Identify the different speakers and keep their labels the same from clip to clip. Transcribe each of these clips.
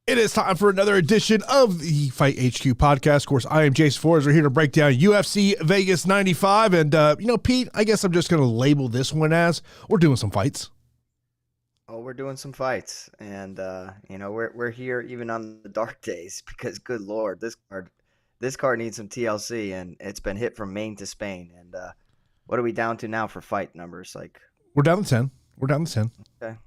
Speaker 1: It is time for another edition of the Fight HQ podcast. Of course, I am Jason Floyd. We're here to break down UFC Vegas 95. And, Pete, I guess I'm just going to label this one as we're doing some fights.
Speaker 2: Oh, we're doing some fights. And, we're here even on the dark days because, good Lord, this card needs some TLC, and it's been hit from Maine to Spain. And what are we down to now for fight numbers?
Speaker 1: We're down to 10.
Speaker 2: Okay.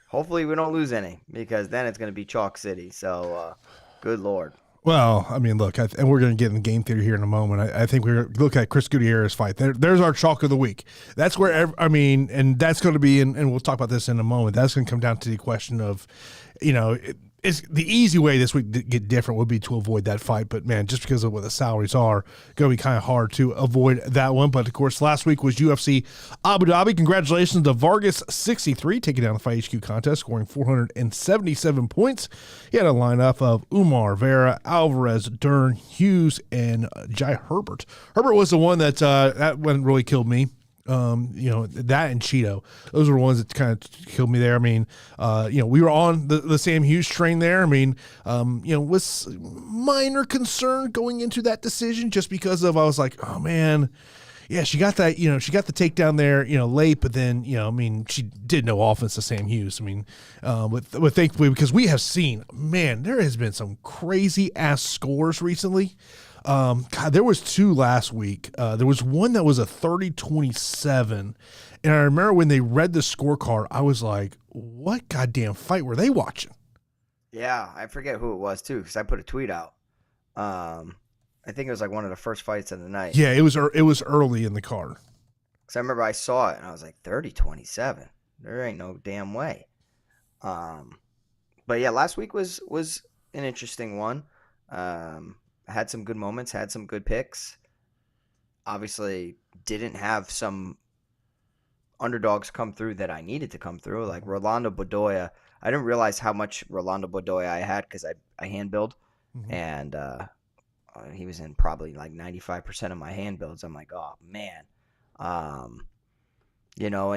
Speaker 2: Hopefully we don't lose any because then it's going to be Chalk City. So, good Lord.
Speaker 1: Well, I mean, look, and we're going to get in the game theory here in a moment. I think we're going to look at Chris Gutierrez fight. There's our chalk of the week. That's where, and that's going to be, and we'll talk about this in a moment. That's going to come down to the question of, it's the easy way this week to get different would be to avoid that fight. But, man, just because of what the salaries are, going to be kind of hard to avoid that one. But, of course, last week was UFC Abu Dhabi. Congratulations to Vargas63 taking down the Fight HQ contest, scoring 477 points. He had a lineup of Umar, Vera, Alvarez, Dern, Hughes, and Jai Herbert. Herbert was the one that one really killed me. That and Cheeto, those were ones that kind of killed me there. I mean, we were on the Sam Hughes train there. I mean, was minor concern going into that decision just because of, I was like, oh man, yeah, she got that, she got the takedown there, late, but then, she did no offense to Sam Hughes. I mean, with thankfully, because we have seen, man, there has been some crazy ass scores recently. God, there was two last week. There was one that was a 30-27. And I remember when they read the scorecard, I was like, what goddamn fight were they watching?
Speaker 2: Yeah, I forget who it was, too, because I put a tweet out. I think it was like one of the first fights of the night.
Speaker 1: Yeah, it was early in the card.
Speaker 2: Because I remember I saw it, and I was like, 30-27? There ain't no damn way. But, yeah, last week was an interesting one. Had some good moments, had some good picks. Obviously, didn't have some underdogs come through that I needed to come through, like Rolando Bedoya. I didn't realize how much Rolando Bedoya I had because I hand build, and he was in probably like 95% of my hand builds. I'm like, oh man, and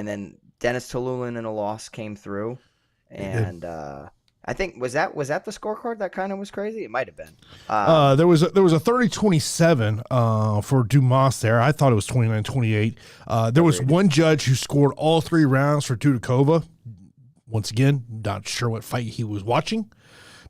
Speaker 2: then Dennis Tululin in a loss came through, and I think was that the scorecard that kind of was crazy? It might have been.
Speaker 1: There was a 30-27 for Dumas there. I thought it was 29-28. There was one judge who scored all three rounds for Dudakova. Once again, not sure what fight he was watching.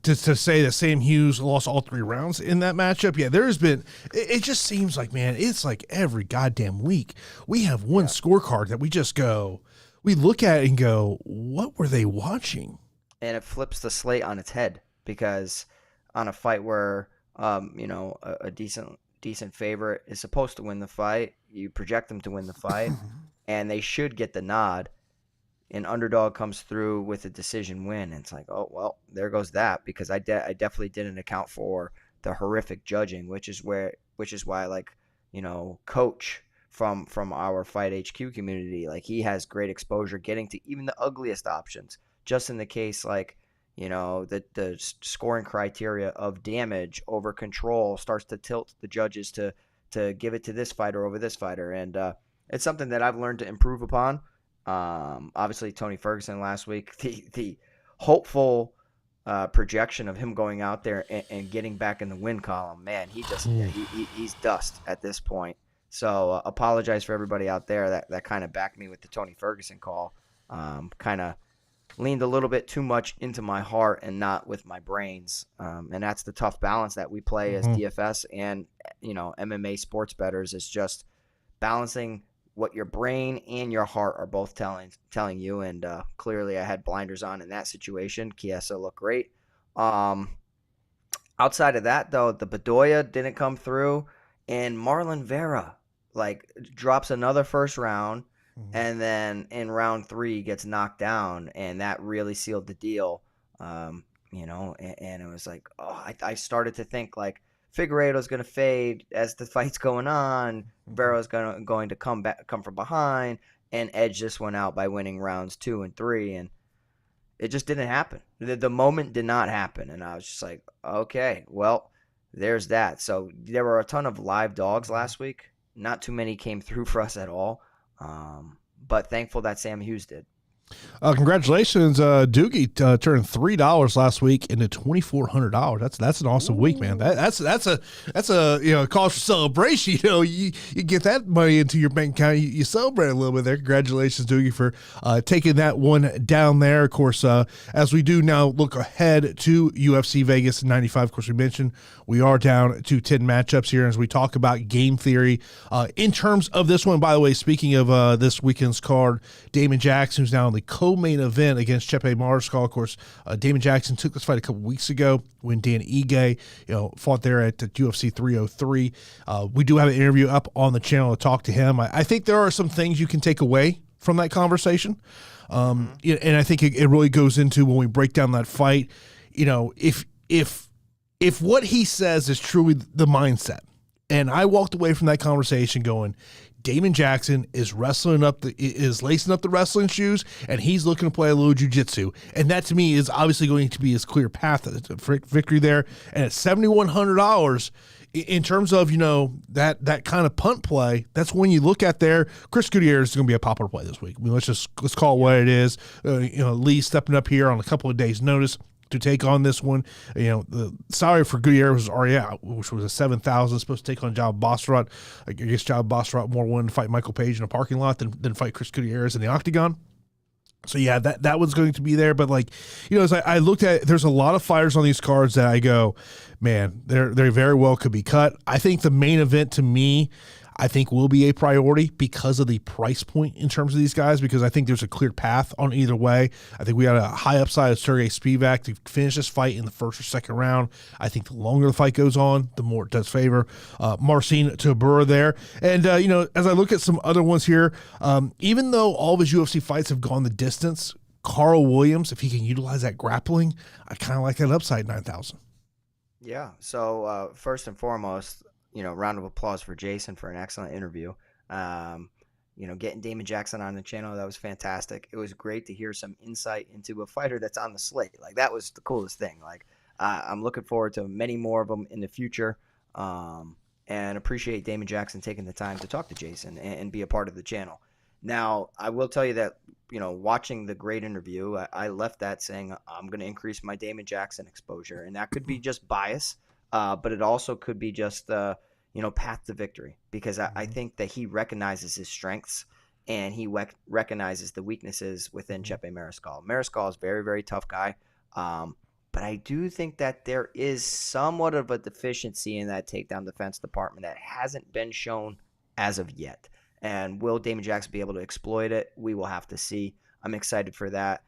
Speaker 1: To say that Sam Hughes lost all three rounds in that matchup, yeah, there's been. It just seems like, man, it's like every goddamn week we have one scorecard that we just go, we look at it and go, what were they watching?
Speaker 2: And it flips the slate on its head because on a fight where, a decent favorite is supposed to win the fight, you project them to win the fight, and they should get the nod. An underdog comes through with a decision win, and it's like, oh well, there goes that. Because I definitely didn't account for the horrific judging, which is why Coach from our Fight HQ community, like he has great exposure getting to even the ugliest options. Just in the case, the scoring criteria of damage over control starts to tilt the judges to give it to this fighter over this fighter. And it's something that I've learned to improve upon. Obviously, Tony Ferguson last week, the hopeful projection of him going out there and getting back in the win column, man, he's dust at this point. So apologize for everybody out there that kind of backed me with the Tony Ferguson call. Kind of leaned a little bit too much into my heart and not with my brains. And that's the tough balance that we play as DFS and, MMA sports bettors, is just balancing what your brain and your heart are both telling you. And clearly I had blinders on in that situation. Chiesa looked great. Outside of that, though, the Bedoya didn't come through, and Marlon Vera drops another first round. And then in round 3 gets knocked down, and that really sealed the deal. And it was like, I started to think like Figueiredo's going to fade as the fight's going on. Vero's going to come from behind and edge this one out by winning rounds 2 and 3, and it just didn't happen. The moment did not happen, and I was just like, okay, well, there's that. So there were a ton of live dogs last week. Not too many came through for us at all. But thankful that Sam Hughes did.
Speaker 1: Congratulations, Doogie turned $3 last week into $2,400. That's an awesome week, man. That's a cause for celebration. You get that money into your bank account, you celebrate a little bit there. Congratulations, Doogie, for taking that one down there. Of course, as we do now look ahead to UFC Vegas 95. Of course, we mentioned we are down to 10 matchups here as we talk about game theory. In terms of this one, by the way, speaking of this weekend's card, Damon Jackson, who's now in the co-main event against Chepe Mariscal. Of course, Damon Jackson took this fight a couple weeks ago when Dan Ige, fought there at UFC 303. We do have an interview up on the channel to talk to him. I think there are some things you can take away from that conversation. And I think it really goes into when we break down that fight, if what he says is truly the mindset. And I walked away from that conversation going, Damon Jackson is lacing up the wrestling shoes, and he's looking to play a little jiu-jitsu. And that, to me, is obviously going to be his clear path to victory there. And at $7,100, in terms of, that kind of punt play, that's when you look at there, Chris Gutierrez is going to be a popular play this week. I mean, let's call it what it is. Lee stepping up here on a couple of days' notice to take on this one. The salary for Gutierrez was already out, which was a $7,000, supposed to take on Jal Bosserat. I guess Jal Bosserat more willing to fight Michael Page in a parking lot than fight Chris Gutierrez in the octagon. So yeah, that was going to be there. But as I looked at it, there's a lot of fighters on these cards that I go, man, they very well could be cut. I think the main event to me, I think will be a priority because of the price point in terms of these guys, because I think there's a clear path on either way. I think we got a high upside of Serghei Spivac to finish this fight in the first or second round. I think the longer the fight goes on, the more it does favor Marcin Tybura there. And, as I look at some other ones here, even though all of his UFC fights have gone the distance, Karl Williams, if he can utilize that grappling, I kind of like that upside 9,000.
Speaker 2: Yeah. So first and foremost, round of applause for Jason for an excellent interview. Getting Damon Jackson on the channel, that was fantastic. It was great to hear some insight into a fighter that's on the slate. That was the coolest thing. I'm looking forward to many more of them in the future, and appreciate Damon Jackson taking the time to talk to Jason and be a part of the channel. Now, I will tell you that, watching the great interview, I left that saying I'm going to increase my Damon Jackson exposure, and that could be just bias. But it also could be just, path to victory, because I think that he recognizes his strengths and he recognizes the weaknesses within Chepe Mariscal. Mariscal is a very, very tough guy. But I do think that there is somewhat of a deficiency in that takedown defense department that hasn't been shown as of yet. And will Damon Jackson be able to exploit it? We will have to see. I'm excited for that.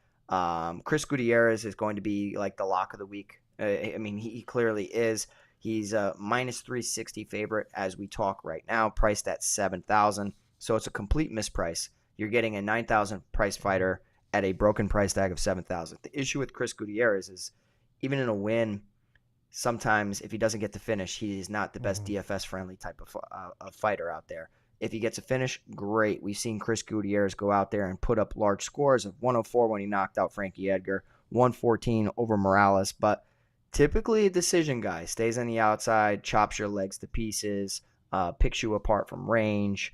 Speaker 2: Chris Gutierrez is going to be the lock of the week. He clearly is. He's a minus 360 favorite as we talk right now, priced at 7,000. So it's a complete misprice. You're getting a 9,000 price fighter at a broken price tag of 7,000. The issue with Chris Gutierrez is, even in a win, sometimes if he doesn't get the finish, he is not the best DFS friendly type of fighter out there. If he gets a finish, great. We've seen Chris Gutierrez go out there and put up large scores of 104 when he knocked out Frankie Edgar, 114 over Morales, but typically a decision guy, stays on the outside, chops your legs to pieces, picks you apart from range,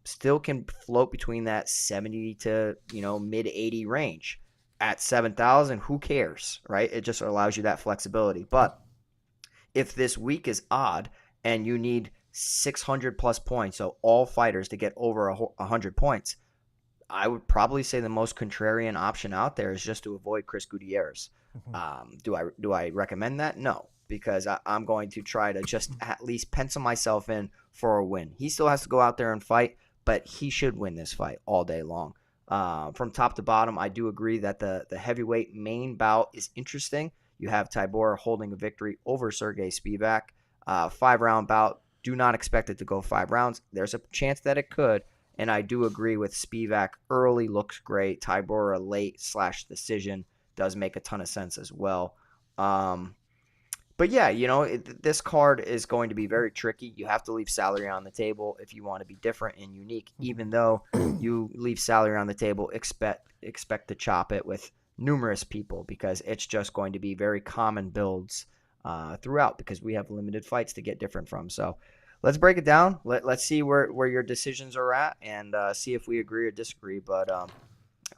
Speaker 2: still can float between that 70 to mid 80 range. At 7,000, who cares, right? It just allows you that flexibility. But if this week is odd and you need 600 plus points, so all fighters to get over 100 points, I would probably say the most contrarian option out there is just to avoid Chris Gutierrez. Do I recommend that? No, because I'm going to try to just at least pencil myself in for a win. He still has to go out there and fight, but he should win this fight all day long. From top to bottom, I do agree that the heavyweight main bout is interesting. You have Tybura holding a victory over Serghei Spivac. 5-round bout. Do not expect it to go 5 rounds. There's a chance that it could. And I do agree with Spivac. Early looks great. Tybura late / decision does make a ton of sense as well. But yeah, this card is going to be very tricky. You have to leave salary on the table if you want to be different and unique. Even though you leave salary on the table, expect to chop it with numerous people, because it's just going to be very common builds throughout, because we have limited fights to get different from. So let's break it down. Let's see where your decisions are at, and see if we agree or disagree. But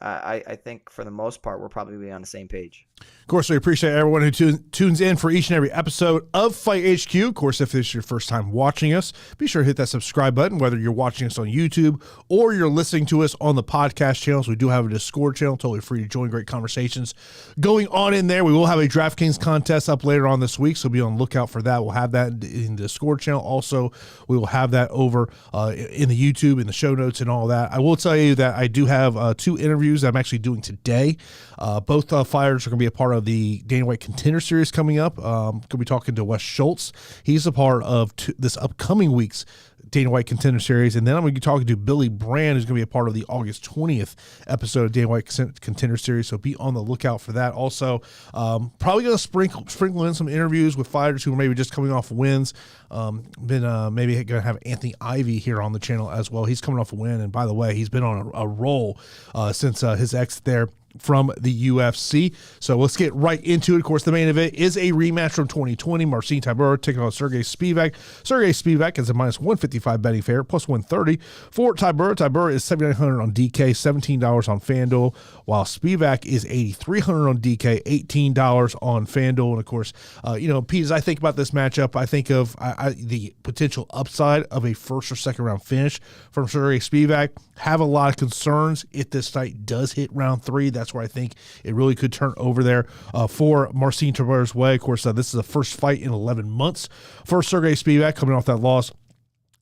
Speaker 2: I think for the most part, we're probably on the same page.
Speaker 1: Of course, we appreciate everyone who tunes in for each and every episode of Fight HQ. Of course, if this is your first time watching us, be sure to hit that subscribe button, whether you're watching us on YouTube or you're listening to us on the podcast channels. We do have a Discord channel, totally free to join. Great conversations going on in there. We will have a DraftKings contest up later on this week, so be on the lookout for that. We'll have that in the Discord channel. Also, we will have that over in the YouTube, in the show notes and all that. I will tell you that I do have 2 interviews that I'm actually doing today. Both fighters are going to be a part of the Dana White Contender Series coming up. Going to be talking to Wes Schultz. He's a part of this upcoming week's Dana White Contender Series. And then I'm going to be talking to Billy Brand, who's going to be a part of the August 20th episode of Dana White Contender Series. So be on the lookout for that. Also, probably going to sprinkle in some interviews with fighters who are maybe just coming off wins. Maybe going to have Anthony Ivy here on the channel as well. He's coming off a win. And by the way, he's been on a roll since his exit there from the UFC. So let's get right into it. Of course, the main event is a rematch from 2020. Marcin Tybura taking on Serghei Spivac. Serghei Spivac is a minus 155 betting favorite, plus 130 for Tybura. Tybura is $7,900 on DK, $17 on FanDuel, while Spivac is $8,300 on DK, $18 on FanDuel. And of course, Pete, as I think about this matchup, I think of the potential upside of a first or second round finish from Serghei Spivac. Have a lot of concerns if this fight does hit round 3. That's where I think it really could turn over there for Marcin Tybura's way. Of course, this is the first fight in 11 months for Serghei Spivac, coming off that loss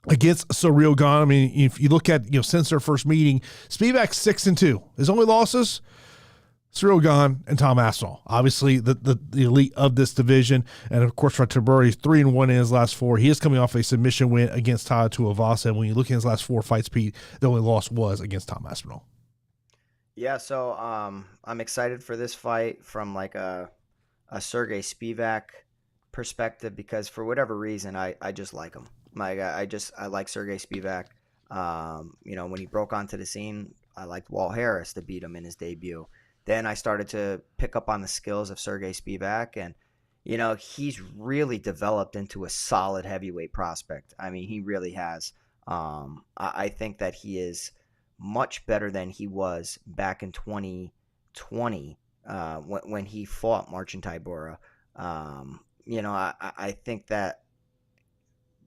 Speaker 1: against Ciryl Gane. I mean, if you look at since their first meeting, Spivac's 6-2. His only losses: Ciryl Gane and Tom Aspinall, obviously the elite of this division. And of course, for Tybura, he's 3-1 in his last 4. He is coming off a submission win against Tai Tuivasa. And when you look at his last 4 fights, Pete, the only loss was against Tom Aspinall.
Speaker 2: Yeah, so I'm excited for this fight from like a Serghei Spivac perspective, because for whatever reason I just like him. I like Serghei Spivac. When he broke onto the scene, I liked Walt Harris to beat him in his debut. Then I started to pick up on the skills of Serghei Spivac, and he's really developed into a solid heavyweight prospect. I mean, he really has. I think that he is much better than he was back in 2020 when he fought Marcin Tybura. I think that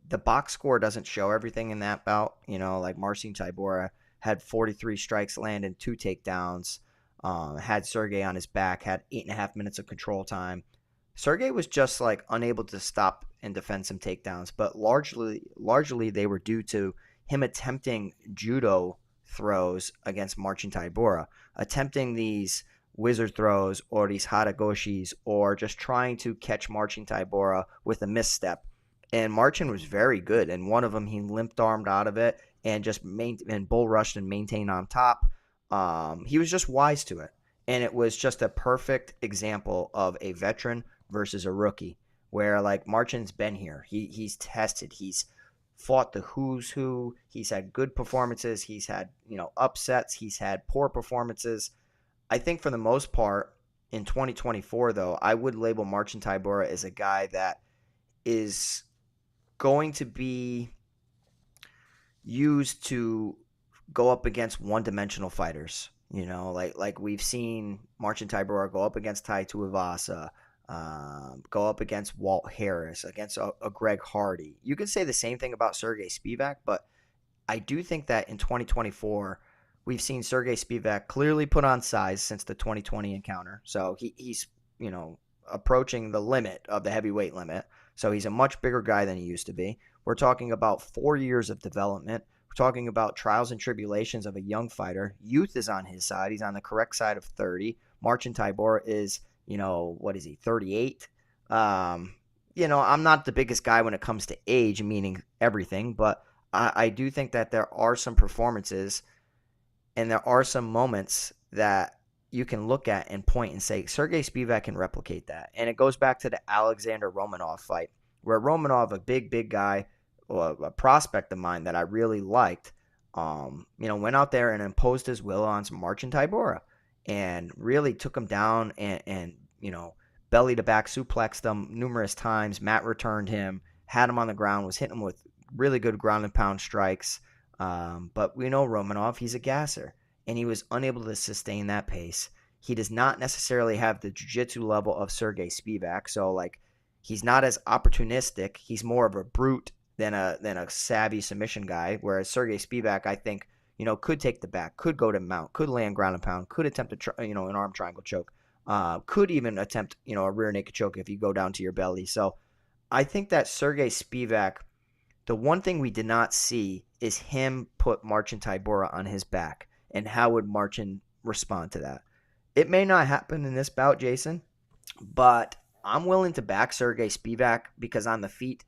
Speaker 2: the box score doesn't show everything in that bout. Like Marcin Tybura had 43 strikes landed, 2 takedowns, had Serghei on his back, had 8.5 minutes of control time. Serghei was just like unable to stop and defend some takedowns, but largely they were due to him attempting judo throws against Marcin Tybura, attempting these wizard throws or these hatagoshis, or just trying to catch Marcin Tybura with a misstep. And Marcin was very good. And one of them, he limped armed out of it and just bull rushed and maintained on top. He was just wise to it. And it was just a perfect example of a veteran versus a rookie, where like Marcin's been here. He's tested. He's fought the who's who. He's had good performances. He's had, upsets. He's had poor performances. I think for the most part in 2024, though, I would label Marcin Tybura as a guy that is going to be used to go up against one-dimensional fighters. Like we've seen Marcin Tybura go up against Tai Tuivasa, go up against Walt Harris, against a Greg Hardy. You could say the same thing about Serghei Spivac, but I do think that in 2024, we've seen Serghei Spivac clearly put on size since the 2020 encounter. So he's approaching the limit of the heavyweight limit. So he's a much bigger guy than he used to be. We're talking about 4 years of development. We're talking about trials and tribulations of a young fighter. Youth is on his side. He's on the correct side of 30. Marcin Tybura is, what is he, 38? I'm not the biggest guy when it comes to age, meaning everything, but I do think that there are some performances and there are some moments that you can look at and point and say, Serghei Spivac can replicate that. And it goes back to the Alexander Romanov fight, where Romanov, a big guy, a prospect of mine that I really liked, went out there and imposed his will on Marcin Tybura and really took him down and belly to back suplexed him numerous times. Matt returned him, had him on the ground, was hitting him with really good ground and pound strikes. But we know Romanov, he's a gasser. and he was unable to sustain that pace. He does not necessarily have the jiu-jitsu level of Serghei Spivac, so like he's not as opportunistic. He's more of a brute than a savvy submission guy. Whereas Serghei Spivac, I think, could take the back, could go to mount, could land ground and pound, could attempt an arm triangle choke, could even attempt a rear naked choke if you go down to your belly. So I think that Serghei Spivac, the one thing we did not see is him put Marcin Tybura on his back, and how would Marcin respond to that? It may not happen in this bout, Jason, but I'm willing to back Serghei Spivac because on the feet,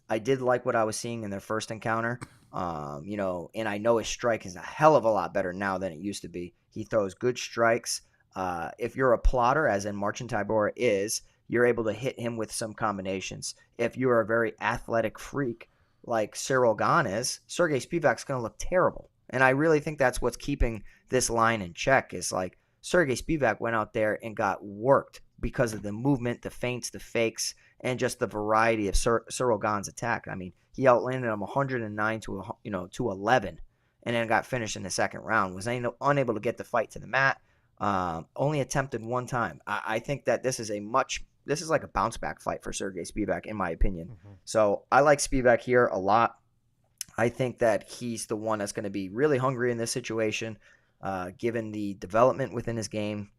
Speaker 2: I did like what I was seeing in their first encounter. And I know his strike is a hell of a lot better now than it used to be. He throws good strikes. If you're a plotter, as in Marcin Tybura is, you're able to hit him with some combinations. If you're a very athletic freak like Cyril Gane is, Serghei Spivac's going to look terrible. And I really think that's what's keeping this line in check is like Serghei Spivac went out there and got worked because of the movement, the feints, the fakes, and just the variety of Cyril Gane's attack. I mean, he outlanded him 109 to 11, and then got finished in the second round. Was unable to get the fight to the mat. Only attempted one time. I think that this is like a bounce back fight for Serghei Spivac, in my opinion. Mm-hmm. So I like Spivac here a lot. I think that he's the one that's going to be really hungry in this situation, given the development within his game.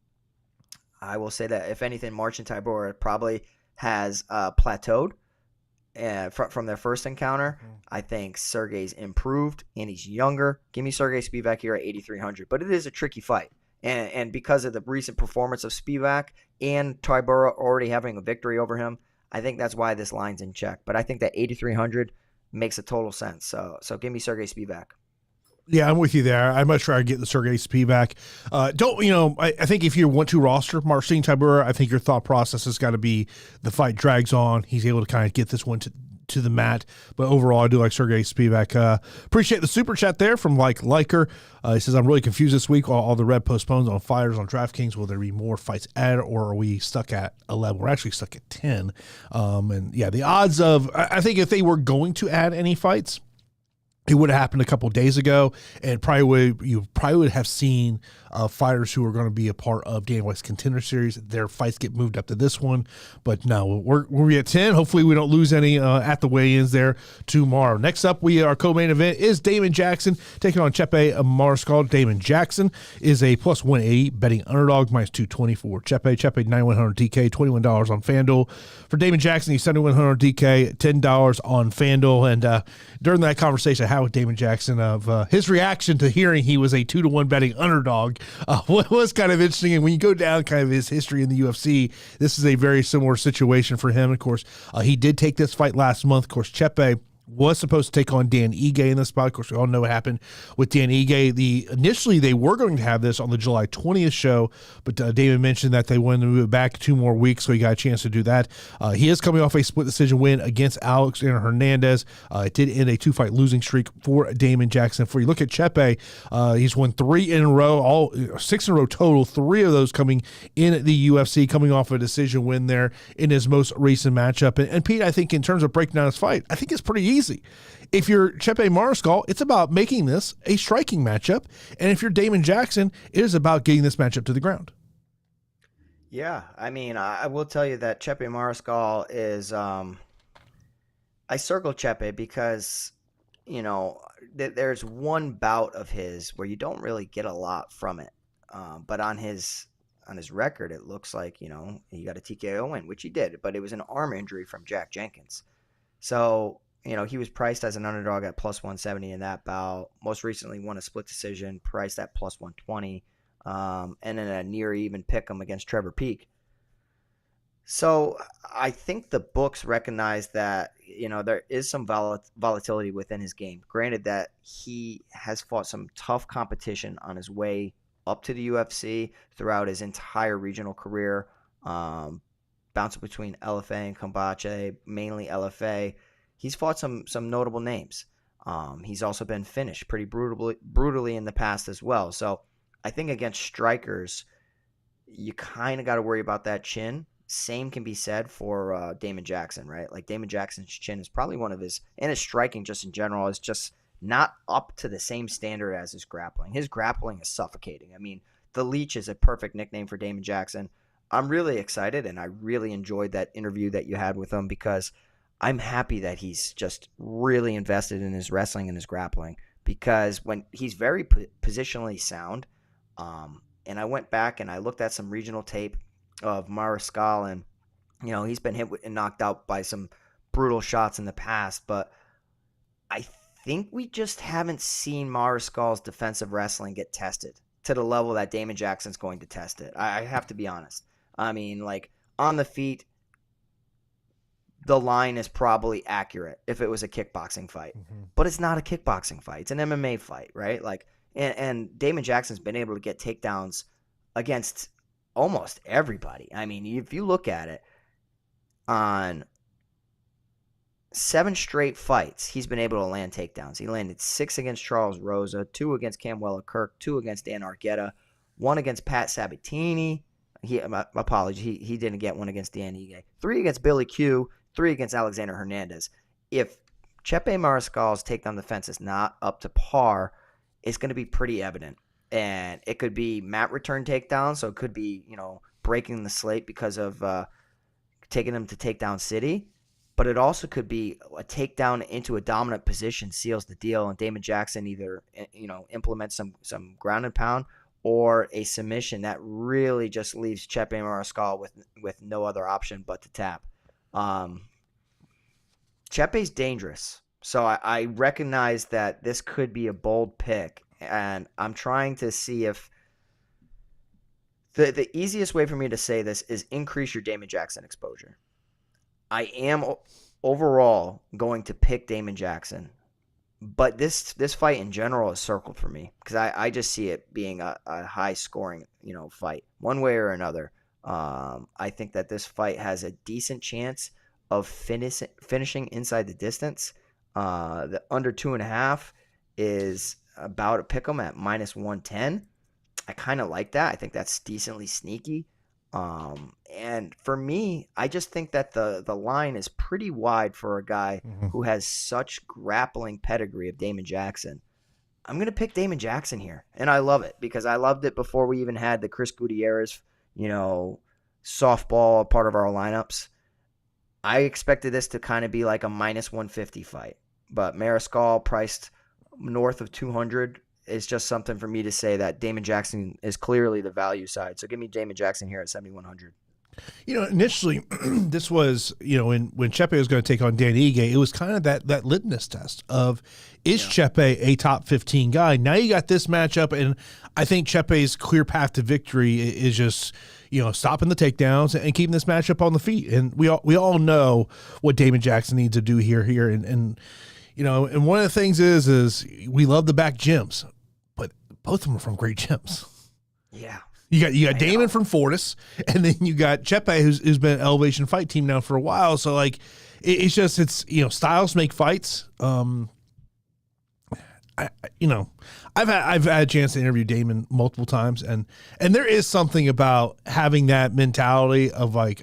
Speaker 2: I will say that if anything, Marcin Tybura probably has plateaued from their first encounter. Mm-hmm. I think Serghei's improved and he's younger. Give me Serghei Spivac here at 8,300, but it is a tricky fight. And because of the recent performance of Spivac and Tybura already having a victory over him, I think that's why this line's in check. But I think that 8,300 makes a total sense. So give me Serghei Spivac.
Speaker 1: Yeah, I'm with you there. I'd much rather get the Serghei Spivac. I think if you want to roster Marcin Tybura, I think your thought process has got to be the fight drags on. He's able to kind of get this one to the mat. But overall, I do like Serghei Spivac. Appreciate the super chat there from Liker. He says, I'm really confused this week. All the red postpones on fighters on DraftKings. Will there be more fights added, or are we stuck at 11? We're actually stuck at 10. The odds of, I think if they were going to add any fights, it would have happened a couple of days ago, and you probably would have seen fighters who are going to be a part of Dana White's Contender Series. Their fights get moved up to this one, but no, we're at 10. Hopefully, we don't lose any at the weigh-ins there tomorrow. Next up, our co-main event is Damon Jackson taking on Chepe Mariscal. Damon Jackson is a plus 180 betting underdog, minus 220 for Chepe. Chepe 9,100 DK, $21 on FanDuel. For Damon Jackson, he's 7,100 DK, $10 on FanDuel. And during that conversation I had with Damon Jackson of his reaction to hearing he was a 2-1 betting underdog, what was kind of interesting, and when you go down kind of his history in the UFC, this is a very similar situation for him. Of course, he did take this fight last month. Of course, Chepe was supposed to take on Dan Ige in this spot. Of course, we all know what happened with Dan Ige. Initially, they were going to have this on the July 20th show, but David mentioned that they wanted to move it back 2 more weeks, so he got a chance to do that. He is coming off a split decision win against Alexander Hernandez. It did end a 2-fight losing streak for Damon Jackson. For you look at Chepe, he's won 3 in a row, 6 in a row total, 3 of those coming in the UFC, coming off a decision win there in his most recent matchup. And Pete, I think in terms of breaking down his fight, I think it's pretty easy. If you're Chepe Mariscal, it's about making this a striking matchup. And if you're Damon Jackson, it is about getting this matchup to the ground.
Speaker 2: Yeah, I mean, I will tell you that Chepe Mariscal is I circle Chepe because, there's one bout of his where you don't really get a lot from it. But on his record, it looks like, he got a TKO win, which he did, but it was an arm injury from Jack Jenkins. So, he was priced as an underdog at plus 170 in that bout. Most recently won a split decision, priced at plus 120, and then a near even pick 'em against Trevor Peek. So I think the books recognize that, there is some volatility within his game. Granted that he has fought some tough competition on his way up to the UFC throughout his entire regional career, bouncing between LFA and Kombache, mainly LFA. He's fought some notable names. He's also been finished pretty brutally in the past as well. So I think against strikers, you kind of got to worry about that chin. Same can be said for Damon Jackson, right? Like Damon Jackson's chin is probably one of his, and his striking just in general is just not up to the same standard as his grappling. His grappling is suffocating. I mean, the Leech is a perfect nickname for Damon Jackson. I'm really excited, and I really enjoyed that interview that you had with him because I'm happy that he's just really invested in his wrestling and his grappling because when he's very positionally sound. And I went back and I looked at some regional tape of Mariscal, and he's been hit and knocked out by some brutal shots in the past, but I think we just haven't seen Mariscal's defensive wrestling get tested to the level that Damon Jackson's going to test it. I have to be honest. I mean, like, on the feet, the line is probably accurate if it was a kickboxing fight. But it's not a kickboxing fight. It's an MMA fight, right? Like, and Damon Jackson's been able to get takedowns against almost everybody. I mean, if you look at it, on 7 straight fights, he's been able to land takedowns. He landed 6 against Charles Rosa, 2 against Camwella Kirk, 2 against Dan Argueta, 1 against Pat Sabatini. He didn't get one against Dan Ige. 3 against Billy Q, 3 against Alexander Hernandez. If Chepe Mariscal's takedown defense is not up to par, it's going to be pretty evident. And it could be mat return takedown, so it could be, breaking the slate because of taking him to takedown city. But it also could be a takedown into a dominant position seals the deal, and Damon Jackson either, implements some ground and pound or a submission that really just leaves Chepe Mariscal with no other option but to tap. Chepe's dangerous. So I recognize that this could be a bold pick, and I'm trying to see if the easiest way for me to say this is increase your Damon Jackson exposure. I am overall going to pick Damon Jackson, but this fight in general is circled for me because I just see it being a high scoring fight one way or another. I think that this fight has a decent chance of finishing inside the distance. The under 2.5 is about a pick 'em at -110. I kind of like that. I think that's decently sneaky. And for me, I just think that the line is pretty wide for a guy who has such grappling pedigree of Damon Jackson. I'm going to pick Damon Jackson here. And I love it because I loved it before we even had the Chris Gutierrez, softball part of our lineups. I expected this to kind of be like a -150 fight, but Mariscal priced north of 200 is just something for me to say that Damon Jackson is clearly the value side. So give me Damon Jackson here at 7,100.
Speaker 1: Initially, this was, when Chepe was going to take on Dan Ige, it was kind of that litmus test of, is Chepe a top 15 guy? Now you got this matchup, and I think Chepe's clear path to victory is just, stopping the takedowns and keeping this matchup on the feet. And we all know what Damon Jackson needs to do here. And one of the things is we love the back gyms, but both of them are from great gyms.
Speaker 2: Yeah.
Speaker 1: You got Damon from Fortis, and then you got Chepe, who's been an Elevation Fight team now for a while. So it's styles make fights. I've had a chance to interview Damon multiple times, and there is something about having that mentality of like,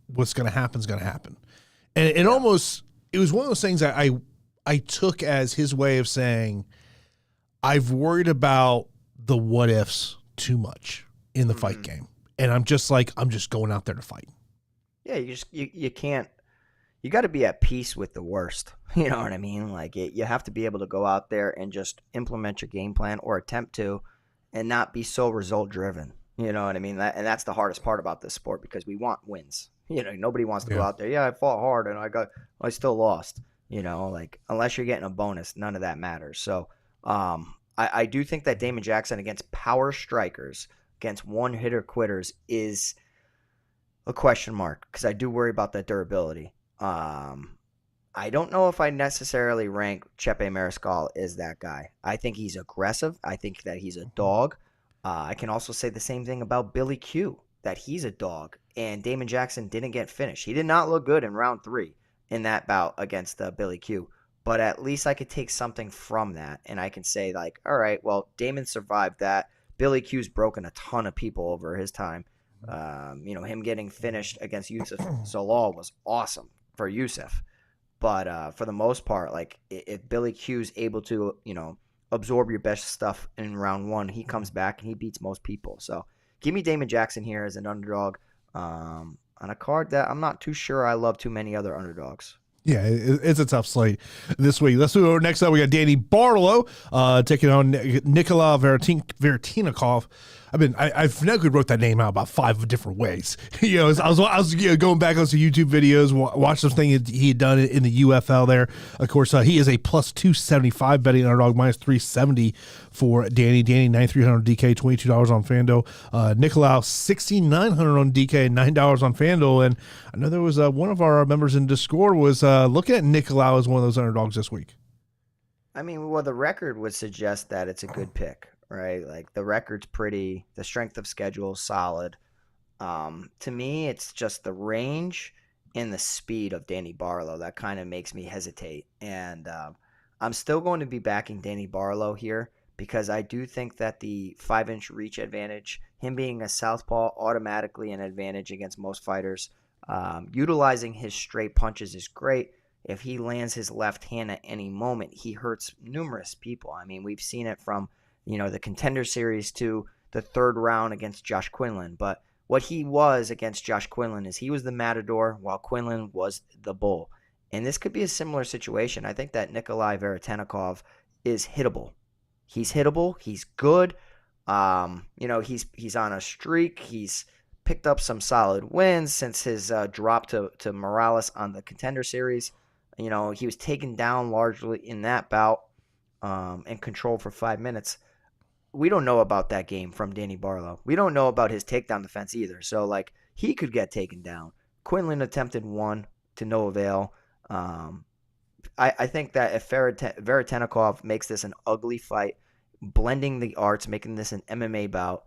Speaker 1: what's going to happen is going to happen, and it was one of those things that I took as his way of saying, I've worried about the what ifs too much in the fight game, and I'm just going out there to fight. Yeah,
Speaker 2: you can't. You got to be at peace with the worst. You know what I mean? Like, you have to be able to go out there and just implement your game plan or attempt to, and not be so result driven. You know what I mean? And that's the hardest part about this sport because we want wins. Nobody wants to go out there. Yeah, I fought hard and I still lost. Unless you're getting a bonus, none of that matters. So, I do think that Damon Jackson against power strikers, against one-hitter quitters is a question mark because I do worry about that durability. I don't know if I necessarily rank Chepe Mariscal as that guy. I think he's aggressive. I think that he's a dog. I can also say the same thing about Billy Q, that he's a dog. And Damon Jackson didn't get finished. He did not look good in round 3 in that bout against Billy Q. But at least I could take something from that, and I can say, like, all right, well, Damon survived that. Billy Q's broken a ton of people over his time. Him getting finished against Youssef Zalal was awesome for Youssef. But for the most part, like if Billy Q's able to, absorb your best stuff in round one, he comes back and he beats most people. So give me Damon Jackson here as an underdog on a card that I'm not too sure I love too many other underdogs.
Speaker 1: Yeah, it's a tough slate this week. Let's move over. Next up, we got Danny Barlow taking on Nikolay Veretennikov. I phonetically wrote that name out about 5 different ways. I was going back on some YouTube videos, watched some things he had done in the UFL there. Of course, he is a plus 275 betting underdog, minus 370 for Danny. Danny, 9,300 DK, $22 on FanDuel. Nikolay, 6,900 on DK, $9 on FanDuel. And I know there was one of our members in Discord was looking at Nikolay as one of those underdogs this week.
Speaker 2: I mean, well, the record would suggest that it's a good pick. Right, like the record's pretty, the strength of schedule is solid. To me, it's just the range and the speed of Danny Barlow that kind of makes me hesitate. And I'm still going to be backing Danny Barlow here because I do think that the 5-inch reach advantage, him being a southpaw, automatically an advantage against most fighters. Utilizing his straight punches is great. If he lands his left hand at any moment, he hurts numerous people. I mean, we've seen it from the Contender Series to the 3rd round against Josh Quinlan. But what he was against Josh Quinlan is he was the matador while Quinlan was the bull. And this could be a similar situation. I think that Nikolay Veretennikov is hittable. He's hittable. He's good. He's on a streak. He's picked up some solid wins since his drop to Morales on the Contender Series. He was taken down largely in that bout and controlled for 5 minutes. We don't know about that game from Danny Barlow. We don't know about his takedown defense either. So, he could get taken down. Quinlan attempted one to no avail. I think that if Veretennikov makes this an ugly fight, blending the arts, making this an MMA bout,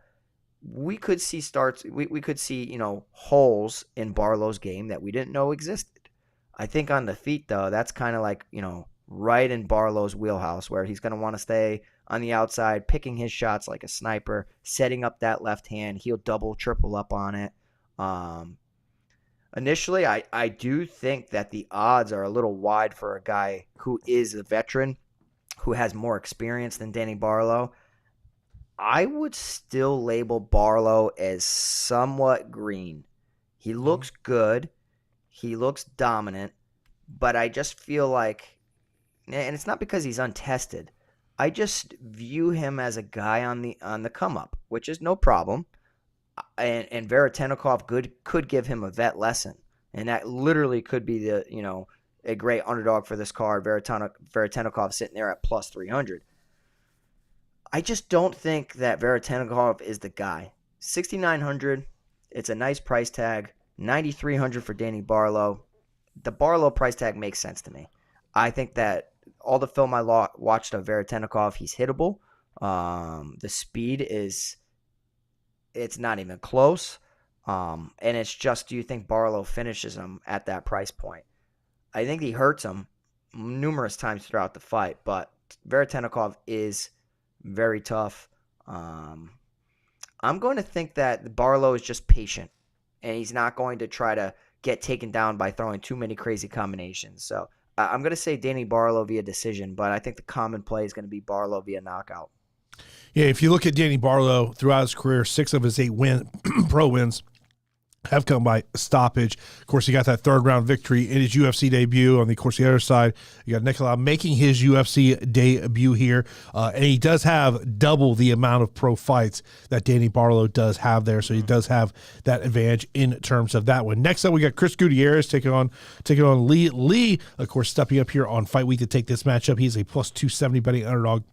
Speaker 2: we could see we could see, holes in Barlow's game that we didn't know existed. I think on the feet, though, that's kind of right in Barlow's wheelhouse where he's going to want to stay on the outside, picking his shots like a sniper, setting up that left hand. He'll double, triple up on it. Initially, I do think that the odds are a little wide for a guy who is a veteran, who has more experience than Danny Barlow. I would still label Barlow as somewhat green. He looks good. He looks dominant. But I just feel like, and it's not because he's untested, I just view him as a guy on the come up, which is no problem. And Veretennikov could give him a vet lesson, and that literally could be a great underdog for this card. Veretennikov sitting there at plus 300. I just don't think that Veretennikov is the guy. 6,900, it's a nice price tag. 9,300 for Danny Barlow. The Barlow price tag makes sense to me. I think that all the film I watched of Veretennikov, he's hittable. The speed it's not even close. And it's just, do you think Barlow finishes him at that price point? I think he hurts him numerous times throughout the fight, but Veretennikov is very tough. I'm going to think that Barlow is just patient, and he's not going to try to get taken down by throwing too many crazy combinations. So I'm going to say Danny Barlow via decision, but I think the common play is going to be Barlow via knockout.
Speaker 1: Yeah, if you look at Danny Barlow throughout his career, 6 of his 8 pro wins have come by stoppage. Of course, he got that 3rd round victory in his UFC debut. On the other side, you got Nikolay making his UFC debut here, and he does have double the amount of pro fights that Danny Barlow does have there, so he does have that advantage in terms of that one. Next up, we got Chris Gutierrez taking on Lee. Lee, of course, stepping up here on Fight Week to take this matchup. He's a plus 270 betting underdog,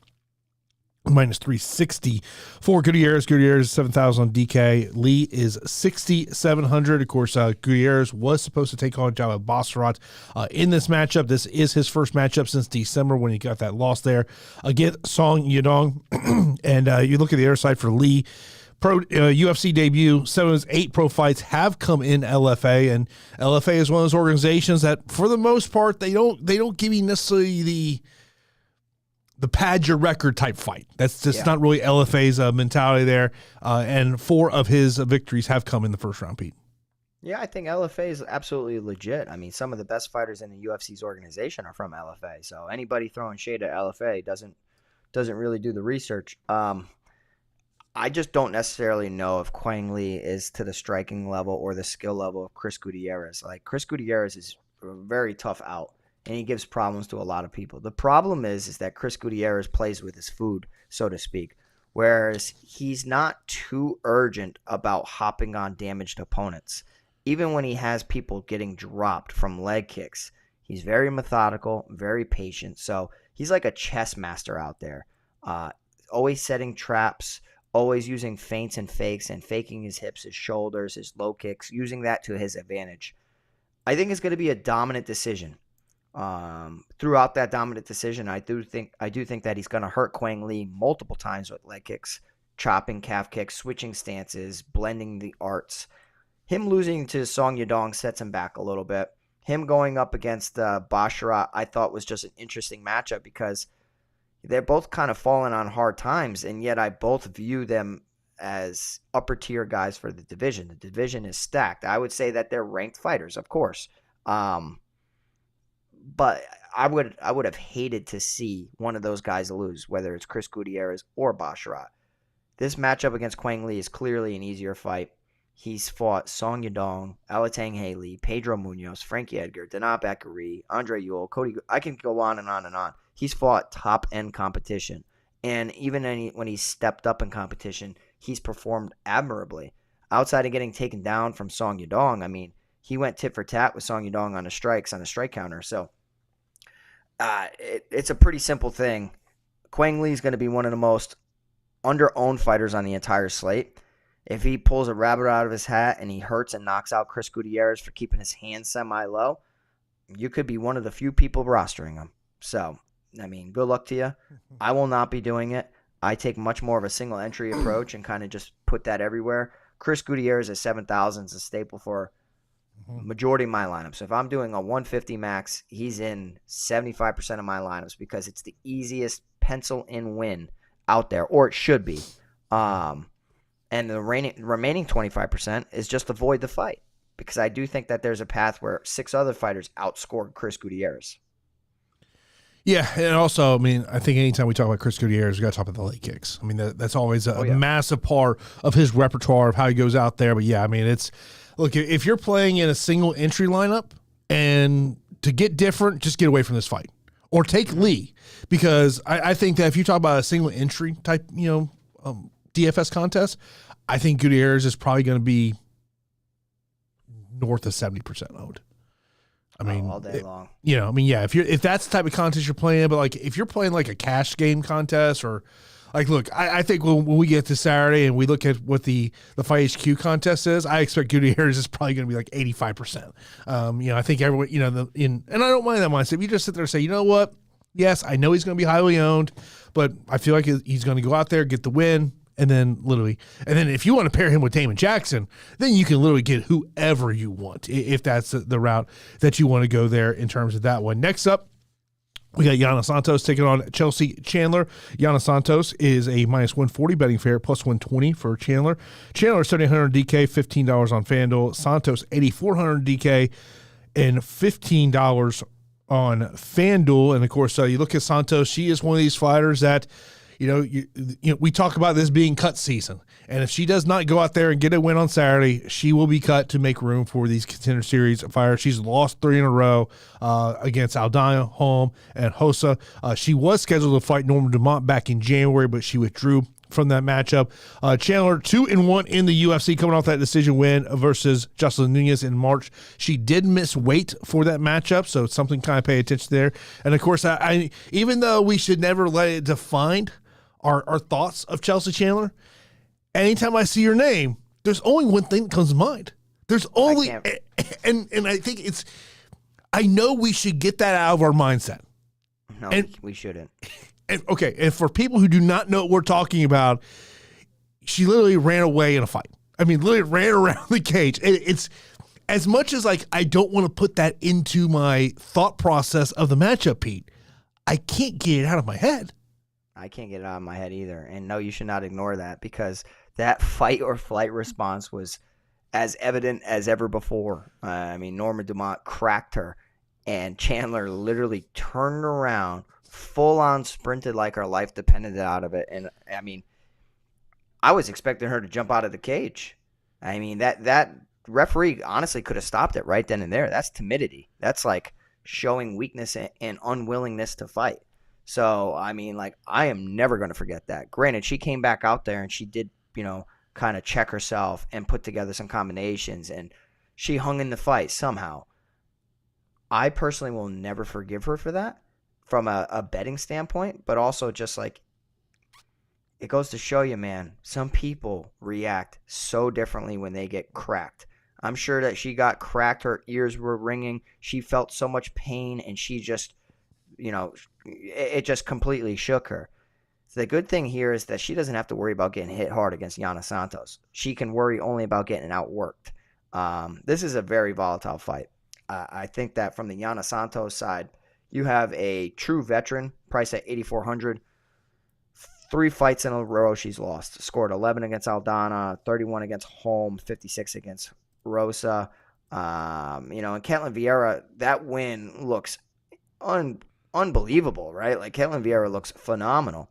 Speaker 1: minus 360 for Gutierrez. Gutierrez 7,000 on DK. Lee is 6,700. Of course, Gutierrez was supposed to take on Java Basharat in this matchup. This is his first matchup since December when he got that loss there against Song Yadong. And you look at the other side for Lee. UFC debut, 7 of his 8 pro fights have come in LFA, and LFA is one of those organizations that, for the most part, they don't give you necessarily the pad your record type fight. That's just not really LFA's mentality there. And 4 of his victories have come in the first round, Pete.
Speaker 2: Yeah, I think LFA is absolutely legit. I mean, some of the best fighters in the UFC's organization are from LFA. So anybody throwing shade at LFA doesn't really do the research. I just don't necessarily know if Quang Lee is to the striking level or the skill level of Chris Gutierrez. Like Chris Gutierrez is a very tough out, and he gives problems to a lot of people. The problem is that Chris Gutierrez plays with his food, so to speak, whereas he's not too urgent about hopping on damaged opponents. Even when he has people getting dropped from leg kicks, he's very methodical, very patient. So he's like a chess master out there, always setting traps, always using feints and fakes and faking his hips, his shoulders, his low kicks, using that to his advantage. I think it's going to be a dominant decision. Throughout that dominant decision, I do think that he's going to hurt Quang Lee multiple times with leg kicks, chopping calf kicks, switching stances, blending the arts. Him losing to Song Yadong sets him back a little bit. Him going up against Basharat, I thought was just an interesting matchup because they're both kind of falling on hard times, and yet I both view them as upper tier guys for the division. The division is stacked. I would say that they're ranked fighters, of course. But I would have hated to see one of those guys lose, whether it's Chris Gutierrez or Basharat. This matchup against Quang Lee is clearly an easier fight. He's fought Song Yadong, Alatang Haley, Pedro Munoz, Frankie Edgar, Danat Bakary, Andre Ewell, Cody. I can go on and on and on. He's fought top-end competition. And even when he's stepped up in competition, he's performed admirably. Outside of getting taken down from Song Yadong, I mean, he went tit for tat with Song Yadong on the strike counter. So it's a pretty simple thing. Quang Lee is going to be one of the most under-owned fighters on the entire slate. If he pulls a rabbit out of his hat and he hurts and knocks out Chris Gutierrez for keeping his hands semi-low, you could be one of the few people rostering him. So, I mean, good luck to you. I will not be doing it. I take much more of a single entry approach and kind of just put that everywhere. Chris Gutierrez at 7,000 is a staple for majority of my lineups. If I'm doing a 150 max, he's in 75% of my lineups because it's the easiest pencil-in win out there, or it should be. And the remaining 25% is just avoid the fight because I do think that there's a path where 6 other fighters outscored Chris Gutierrez.
Speaker 1: Yeah, and also, I mean, I think anytime we talk about Chris Gutierrez, we got to talk about the leg kicks. I mean, that's always a massive part of his repertoire of how he goes out there. But yeah, I mean, look, if you're playing in a single entry lineup and to get different, just get away from this fight or take Lee because I think that if you talk about a single entry type, DFS contest, I think Gutierrez is probably going to be north of 70% owned. I mean,
Speaker 2: all day long.
Speaker 1: If that's the type of contest you're playing, but like if you're playing like a cash game contest or like, look, I think when we get to Saturday and we look at what the Fight HQ contest is, I expect Gutierrez is probably going to be like 85%. I think everyone, and I don't mind that mindset. You just sit there and say, you know what? Yes, I know he's going to be highly owned, but I feel like he's going to go out there, get the win. And then if you want to pair him with Damon Jackson, then you can literally get whoever you want if that's the route that you want to go there in terms of that one. Next up, we got Yana Santos taking on Chelsea Chandler. Yana Santos is a minus 140 betting favorite, plus 120 for Chandler. Chandler 7,800 DK, $15 on FanDuel. Santos 8,400 DK and $15 on FanDuel. And of course, you look at Santos, she is one of these fighters that we talk about this being cut season, and if she does not go out there and get a win on Saturday, she will be cut to make room for these contender series fighters. She's lost 3 in a row against Aldana, Holm, and Rosa. She was scheduled to fight Norma Dumont back in January, but she withdrew from that matchup. Chandler 2-1 in the UFC, coming off that decision win versus Jocelyn Nunez in March. She did miss weight for that matchup, so it's something to kind of pay attention there. And of course, I even though we should never let it define our thoughts of Chelsea Chandler, anytime I see her name, there's only one thing that comes to mind. There's only, and I think I know we should get that out of our mindset.
Speaker 2: No, we shouldn't.
Speaker 1: And for people who do not know what we're talking about, she literally ran away in a fight. I mean, literally ran around the cage. It's as much as like I don't want to put that into my thought process of the matchup, Pete. I can't get it out of my head.
Speaker 2: I can't get it out of my head either. And no, you should not ignore that because that fight or flight response was as evident as ever before. I mean, Norma Dumont cracked her, and Chandler literally turned around, full on sprinted like her life depended out of it. And I mean, I was expecting her to jump out of the cage. I mean, that referee honestly could have stopped it right then and there. That's timidity. That's like showing weakness and unwillingness to fight. So, I mean, like, I am never going to forget that. Granted, she came back out there and she did, kind of check herself and put together some combinations, and she hung in the fight somehow. I personally will never forgive her for that from a betting standpoint, but also just like, it goes to show you, man, some people react so differently when they get cracked. I'm sure that she got cracked. Her ears were ringing. She felt so much pain, and she just, it just completely shook her. So the good thing here is that she doesn't have to worry about getting hit hard against Yana Santos. She can worry only about getting outworked. This is a very volatile fight. I think that from the Yana Santos side, you have a true veteran priced at 8,400. 3 fights in a row she's lost. Scored 11 against Aldana, 31 against Holm, 56 against Rosa. And Ketlin Vieira, that win looks unbelievable, right? Like, Ketlin Vieira looks phenomenal.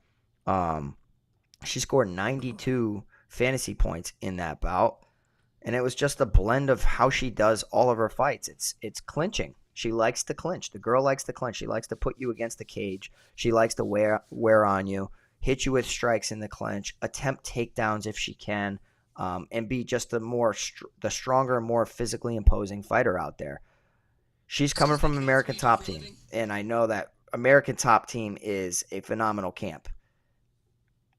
Speaker 2: She scored 92 fantasy points in that bout, and it was just a blend of how she does all of her fights. It's clinching. She likes to clinch. The girl likes to clinch. She likes to put you against the cage. She likes to wear on you, hit you with strikes in the clinch, attempt takedowns if she can, and be just the stronger, more physically imposing fighter out there. She's coming from American Top Team, and I know that American Top Team is a phenomenal camp.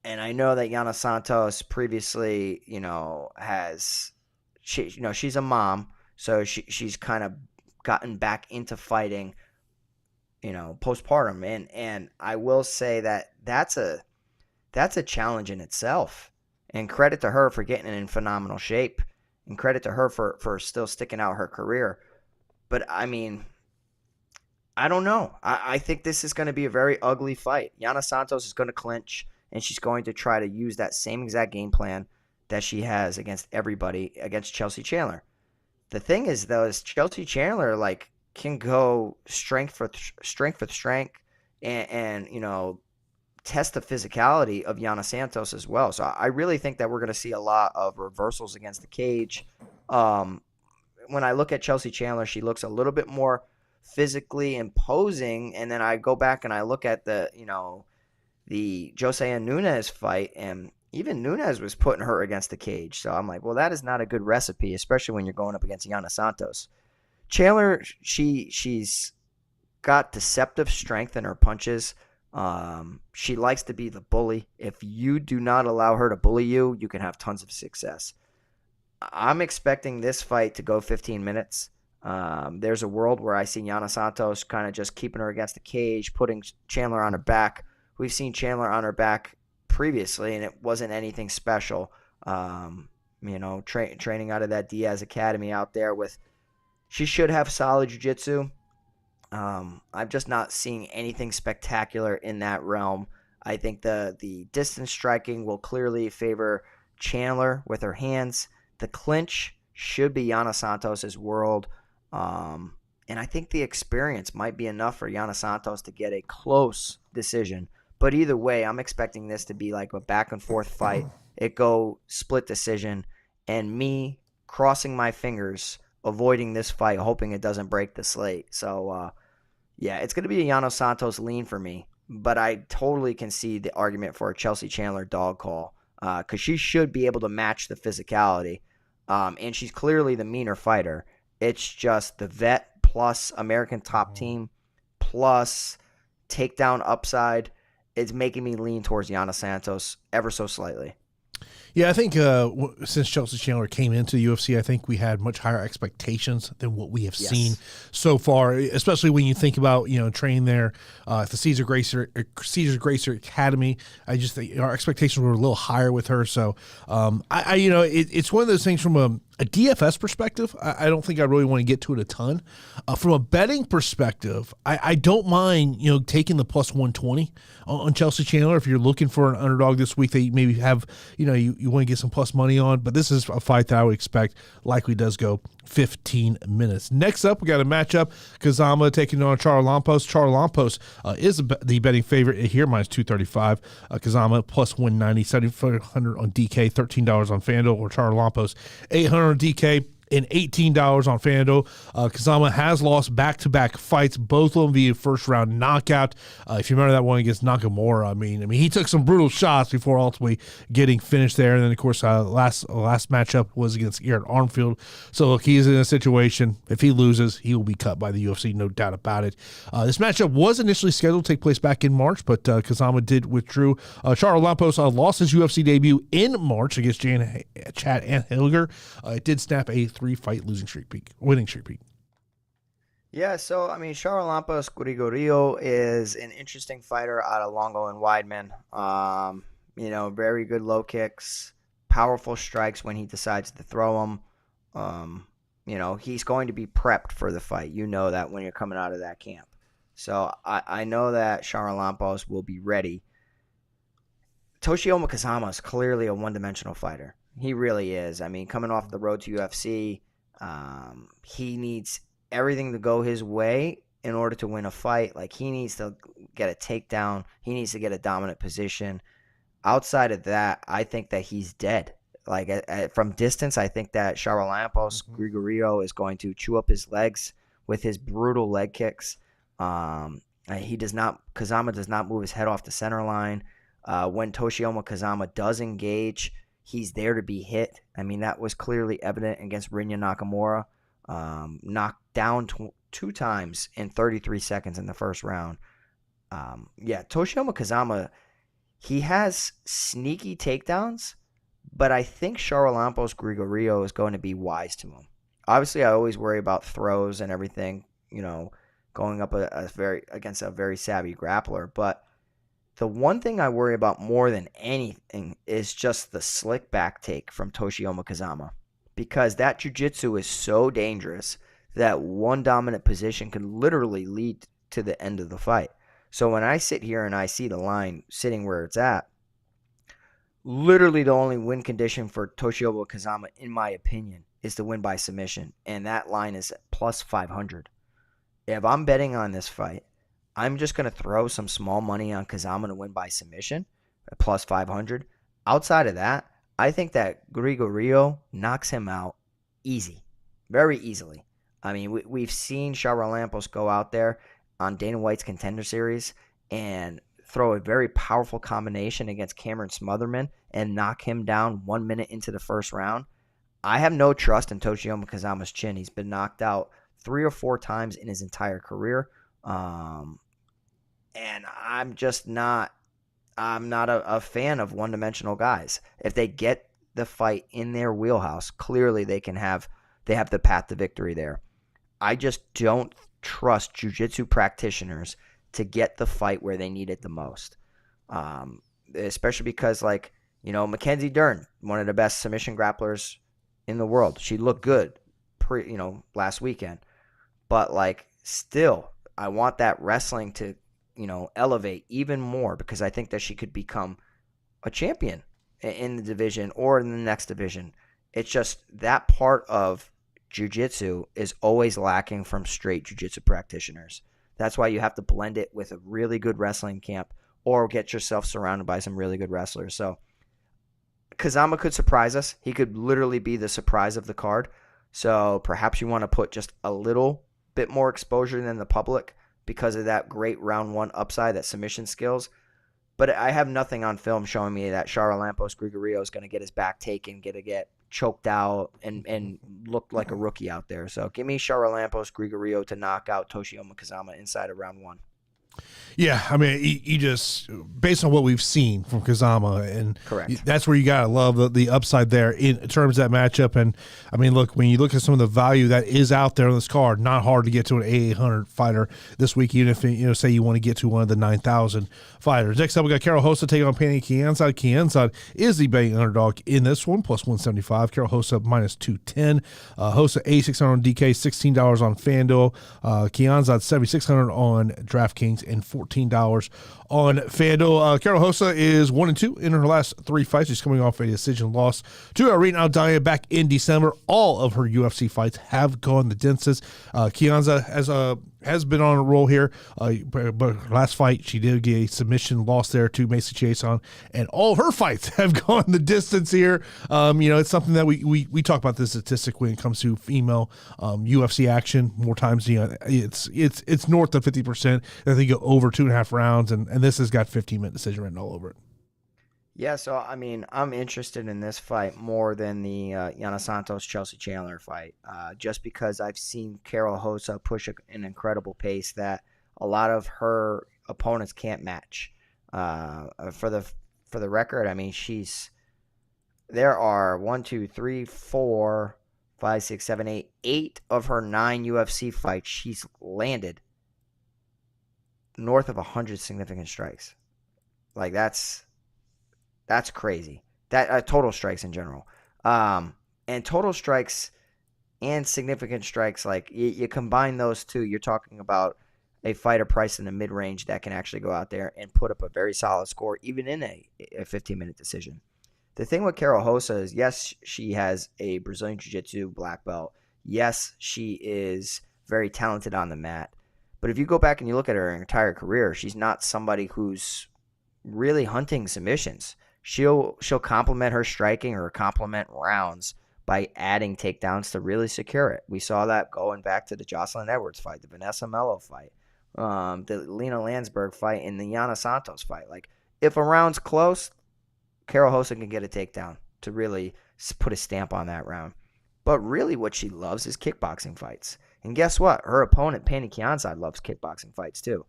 Speaker 2: And I know that Yana Santos previously, she's a mom, so she's kind of gotten back into fighting, postpartum, and I will say that that's a challenge in itself. And credit to her for getting in phenomenal shape, and credit to her for still sticking out her career. But I mean, I don't know. I think this is going to be a very ugly fight. Yana Santos is going to clinch, and she's going to try to use that same exact game plan that she has against everybody, against Chelsea Chandler. The thing is, though, is Chelsea Chandler can go strength with strength and test the physicality of Yana Santos as well. So I really think that we're going to see a lot of reversals against the cage. When I look at Chelsea Chandler, she looks a little bit more physically imposing, and then I go back and I look at the Jose and Nunes fight, and even Nunes was putting her against the cage. So I'm like, well, that is not a good recipe, especially when you're going up against Yana Santos. Chandler, she's got deceptive strength in her punches. She likes to be the bully. If you do not allow her to bully you, you can have tons of success. I'm expecting this fight to go 15 minutes. There's a world where I see Yana Santos kind of just keeping her against the cage, putting Chandler on her back. We've seen Chandler on her back previously, and it wasn't anything special. Training out of that Diaz Academy out there she should have solid jiu-jitsu. I'm just not seeing anything spectacular in that realm. I think the distance striking will clearly favor Chandler with her hands. The clinch should be Yana Santos' world. And I think the experience might be enough for Yana Santos to get a close decision. But either way, I'm expecting this to be like a back-and-forth fight. It go split decision, and me crossing my fingers, avoiding this fight, hoping it doesn't break the slate. So, it's going to be a Yana Santos lean for me. But I totally can see the argument for a Chelsea Chandler dog call, because she should be able to match the physicality. And she's clearly the meaner fighter. It's just the vet plus American Top Team plus takedown upside. It's making me lean towards Yana Santos ever so slightly.
Speaker 1: Yeah, I think since Chelsea Chandler came into the UFC, I think we had much higher expectations than what we have seen so far, especially when you think about, training there at the Caesar Gracer Academy. I just think our expectations were a little higher with her. So, it's one of those things from a DFS perspective, I don't think I really want to get to it a ton. From a betting perspective, I don't mind, taking the plus 120 on Chelsea Chandler if you're looking for an underdog this week that you maybe have, you want to get some plus money on. But this is a fight that I would expect likely does go 15 minutes. Next up, we got a matchup. Kazama taking on Charalampos. Charalampos is the betting favorite here, minus 235. Kazama plus 190, 7,500 on DK, $13 on FanDuel, or Charalampos 800 on DK. And $18 on FanDuel. Kazama has lost back-to-back fights, both of them via first-round knockout. If you remember that one against Nakamura, I mean, he took some brutal shots before ultimately getting finished there. And then, of course, last matchup was against Garrett Armfield. So, look, he's in a situation, if he loses, he will be cut by the UFC, no doubt about it. This matchup was initially scheduled to take place back in March, but Kazama did withdraw. Charalampos lost his UFC debut in March against Chad Anheliger. It did snap a 3-fight winning streak peak.
Speaker 2: Yeah, so I mean, Charalampos Grigoriou is an interesting fighter out of Longo and Weidman. Very good low kicks, powerful strikes when he decides to throw them. He's going to be prepped for the fight. You know that when you're coming out of that camp. So I know that Charalampos will be ready. Toshiomi Kazama is clearly a one-dimensional fighter. He really is. I mean, coming off the road to UFC, he needs everything to go his way in order to win a fight. Like, he needs to get a takedown. He needs to get a dominant position. Outside of that, I think that he's dead. Like, from distance, I think that Charalampos Grigoriou is going to chew up his legs with his brutal leg kicks. Kazama does not move his head off the center line. When Toshiomi Kazama does engage, he's there to be hit. I mean, that was clearly evident against Rinya Nakamura. Knocked down two times in 33 seconds in the first round. Toshiomi Kazama, he has sneaky takedowns, but I think Charalampos Grigoriou is going to be wise to him. Obviously, I always worry about throws and everything, going up against a very savvy grappler, but the one thing I worry about more than anything is just the slick back take from Toshiomi Kazama, because that jiu-jitsu is so dangerous that one dominant position can literally lead to the end of the fight. So when I sit here and I see the line sitting where it's at, literally the only win condition for Toshiomi Kazama, in my opinion, is to win by submission, and that line is plus 500. If I'm betting on this fight, I'm just going to throw some small money on Kazama to win by submission, plus 500. Outside of that, I think that Grigoriou knocks him out easy, very easily. I mean, we've seen Charalampos go out there on Dana White's Contender Series and throw a very powerful combination against Cameron Smotherman and knock him down 1 minute into the first round. I have no trust in Toshiomi Kazama's chin. He's been knocked out 3 or 4 times in his entire career. And I'm not a fan of one-dimensional guys. If they get the fight in their wheelhouse, clearly they have the path to victory there. I just don't trust jiu-jitsu practitioners to get the fight where they need it the most. Especially because, Mackenzie Dern, one of the best submission grapplers in the world. She looked good last weekend. But, still, I want that wrestling to elevate even more, because I think that she could become a champion in the division or in the next division. It's just that part of jiu-jitsu is always lacking from straight jiu-jitsu practitioners. That's why you have to blend it with a really good wrestling camp or get yourself surrounded by some really good wrestlers. So Kazama could surprise us. He could literally be the surprise of the card. So perhaps you want to put just a little bit more exposure than the public because of that great round one upside, that submission skills. But I have nothing on film showing me that Charalampos Grigoriou is going to get his back taken, get choked out, and look like a rookie out there. So give me Charalampos Grigoriou to knock out Toshiomi Kazama inside of round one.
Speaker 1: Yeah, I mean, you just based on what we've seen from Kazama, and
Speaker 2: Correct.
Speaker 1: That's where you gotta love the upside there in terms of that matchup. And I mean, look, when you look at some of the value that is out there on this card, not hard to get to an 800 fighter this week, even if say you want to get to one of the 9,000 fighters. Next up, we got Karol Rosa taking on Pannie Kianzad. Kianzad is the betting underdog in this one, plus 175. Karol Rosa minus 210. Rosa $8,600 on DK, $16 on FanDuel. Kianzad $7,600 on DraftKings, and $14 on FanDuel. Karol Rosa is 1-2 in her last 3 fights. She's coming off a decision loss to Irene Aldana back in December. All of her UFC fights have gone the distance. Kianzad has been on a roll here, but last fight she did get a submission loss there to Macy Chiasson, and all of her fights have gone the distance here. It's something that we talk about this statistic when it comes to female UFC action. More times, it's north of 50% that they go over 2.5 rounds, and this has got 15-minute decision written all over it.
Speaker 2: Yeah, so I mean, I'm interested in this fight more than the Yana Santos Chelsea Chandler fight, just because I've seen Karol Rosa push an incredible pace that a lot of her opponents can't match. For the record, I mean, there are 1, 2, 3, 4, 5, 6, 7, 8 of her 9 UFC fights. She's landed north of 100 significant strikes. Like that's crazy. That total strikes in general, and total strikes and significant strikes. Like you combine those two, you're talking about a fighter priced in the mid range that can actually go out there and put up a very solid score, even in a 15-minute decision. The thing with Karol Rosa is, yes, she has a Brazilian Jiu-Jitsu black belt. Yes, she is very talented on the mat. But if you go back and you look at her entire career, she's not somebody who's really hunting submissions. She'll complement her striking or complement rounds by adding takedowns to really secure it. We saw that going back to the Jocelyn Edwards fight, the Vanessa Mello fight, the Lena Landsberg fight, and the Yana Santos fight. Like, if a round's close, Karol Rosa can get a takedown to really put a stamp on that round. But really what she loves is kickboxing fights. And guess what? Her opponent, Pannie Kianzad, loves kickboxing fights too.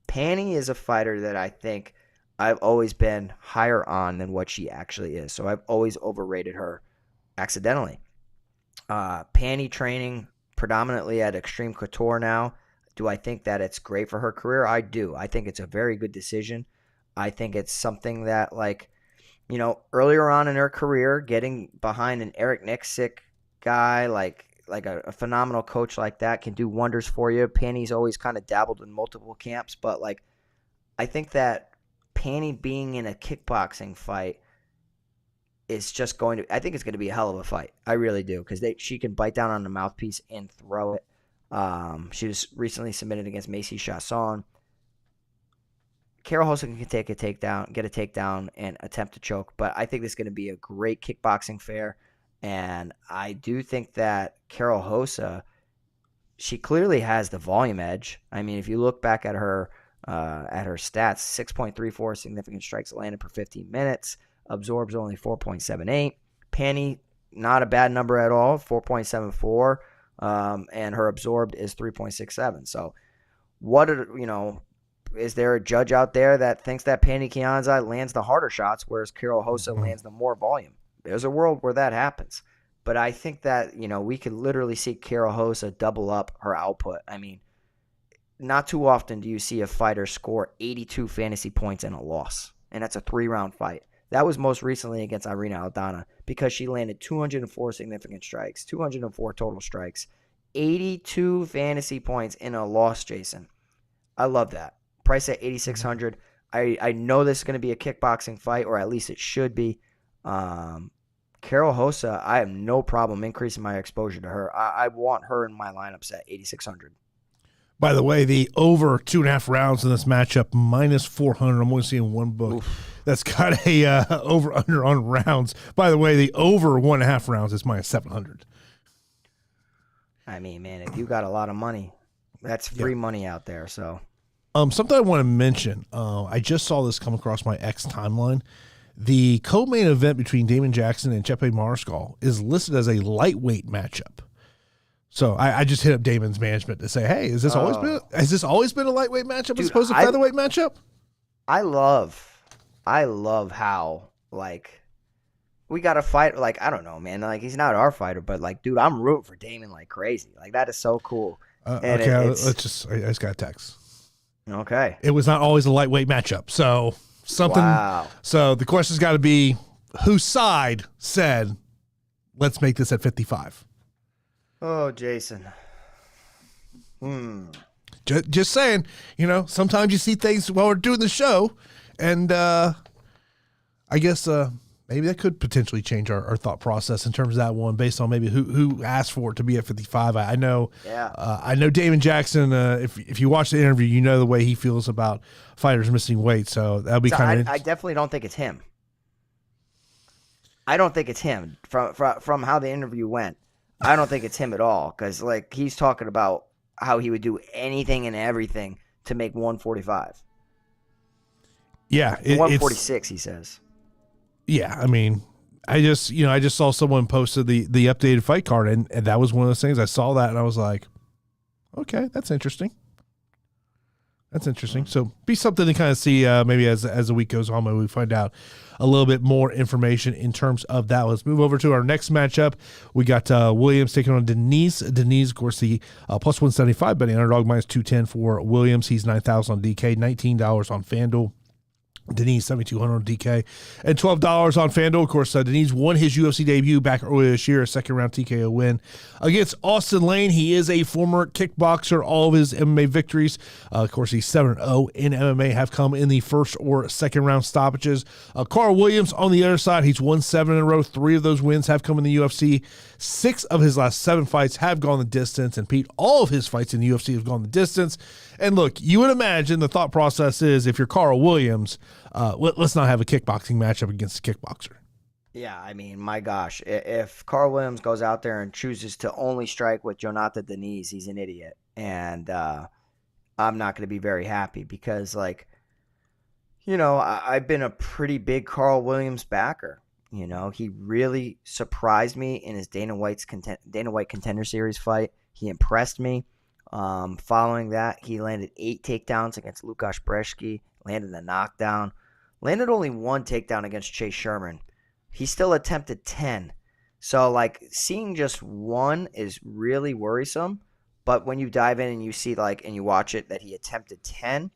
Speaker 2: Pannie is a fighter that I think I've always been higher on than what she actually is. So I've always overrated her accidentally. Pannie training predominantly at Extreme Couture now. Do I think that it's great for her career? I do. I think it's a very good decision. I think it's something that, earlier on in her career, getting behind an Eric Nixick guy, like a phenomenal coach like that, can do wonders for you. Pannie's always kind of dabbled in multiple camps, but I think that Pannie being in a kickboxing fight is just I think it's going to be a hell of a fight. I really do, because she can bite down on the mouthpiece and throw it. She was recently submitted against Macy Chiasson. Karol Rosa can get a takedown and attempt to choke, but I think this is going to be a great kickboxing fair. And I do think that Karol Rosa, she clearly has the volume edge. I mean, if you look back at her stats, 6.34 significant strikes landed per 15 minutes, absorbs only 4.78. Pannie, not a bad number at all, 4.74, and her absorbed is 3.67. So, is there a judge out there that thinks that Pannie Kianzad lands the harder shots, whereas Karol Rosa lands the more volume? There's a world where that happens. But I think that, we could literally see Karol Rosa double up her output. I mean, not too often do you see a fighter score 82 fantasy points in a loss, and that's a 3-round fight. That was most recently against Irene Aldana, because she landed 204 significant strikes, 204 total strikes, 82 fantasy points in a loss, Jason. I love that. Price at $8,600. I know this is going to be a kickboxing fight, or at least it should be. Karol Rosa, I have no problem increasing my exposure to her. I want her in my lineups at $8,600.
Speaker 1: By the way, the over 2.5 rounds in this matchup, minus 400. I'm only seeing one book that's got a over-under on rounds. By the way, the over 1.5 rounds is minus 700.
Speaker 2: I mean, man, if you got a lot of money, that's free money out there. So,
Speaker 1: something I want to mention. I just saw this come across my X timeline. The co-main event between Damon Jackson and Chepe Mariscal is listed as a lightweight matchup. So I just hit up Damon's management to say, hey, has this always been a lightweight matchup as opposed to featherweight matchup?
Speaker 2: I love how like we got to fight. Like, I don't know, man. Like, he's not our fighter, but like, dude, I'm rooting for Damon like crazy. Like, that is so cool.
Speaker 1: Okay, I just got a text.
Speaker 2: Okay.
Speaker 1: It was not always a lightweight matchup. So something.
Speaker 2: Wow.
Speaker 1: So the question's got to be, whose side said, let's make this at 55?
Speaker 2: Oh, Jason.
Speaker 1: Just saying, sometimes you see things while we're doing the show, and I guess maybe that could potentially change our thought process in terms of that one, based on maybe who asked for it to be at 55. I know, I know Damon Jackson. If you watch the interview, you know the way he feels about fighters missing weight. So that'll be kind of.
Speaker 2: I definitely don't think it's him. I don't think it's him from how the interview went. I don't think it's him at all, because like he's talking about how he would do anything and everything to make 145.
Speaker 1: Yeah,
Speaker 2: 146. He says.
Speaker 1: Yeah, I mean, I just saw someone posted the updated fight card, and that was one of those things. I saw that and I was like, okay, that's interesting. That's interesting. So be something to kind of see maybe as the week goes on, maybe we find out a little bit more information in terms of that. Let's move over to our next matchup. We got Williams taking on Diniz. Diniz, of course, the plus 175 betting underdog, minus 210 for Williams. He's 9,000 on DK, $19 on FanDuel. Diniz, 7,200 on DK, and $12 on FanDuel. Of course, Diniz won his UFC debut back earlier this year, a second-round TKO win against Austin Lane. He is a former kickboxer. All of his MMA victories, of course, he's 7-0 in MMA, have come in the first or second-round stoppages. Karl Williams, on the other side, he's won 7 in a row. 3 of those wins have come in the UFC. 6 of his last 7 fights have gone the distance, and Pete, all of his fights in the UFC have gone the distance. And look, you would imagine the thought process is, if you're Karl Williams, let's not have a kickboxing matchup against a kickboxer.
Speaker 2: Yeah, I mean, my gosh, if Karl Williams goes out there and chooses to only strike with Jhonata Diniz, he's an idiot. And I'm not going to be very happy because, like, I've been a pretty big Karl Williams backer. He really surprised me in his Dana White Contender Series fight. He impressed me. Following that, he landed 8 takedowns against Lukasz Brzeski, landed a knockdown, landed only 1 takedown against Chase Sherman. He still attempted 10. So, like, seeing just 1 is really worrisome. But when you dive in and you see, like, and you watch it that he attempted 10,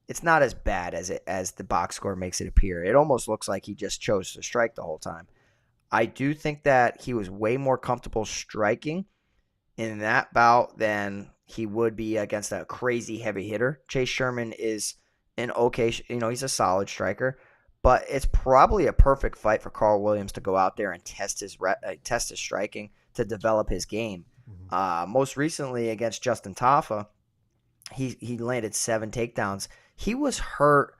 Speaker 2: it's not as bad as the box score makes it appear. It almost looks like he just chose to strike the whole time. I do think that he was way more comfortable striking in that bout than he would be against a crazy heavy hitter. Chase Sherman is an okay, he's a solid striker, but it's probably a perfect fight for Karl Williams to go out there and test his striking to develop his game. Mm-hmm. Most recently against Justin Tafa, he landed 7 takedowns. He was hurt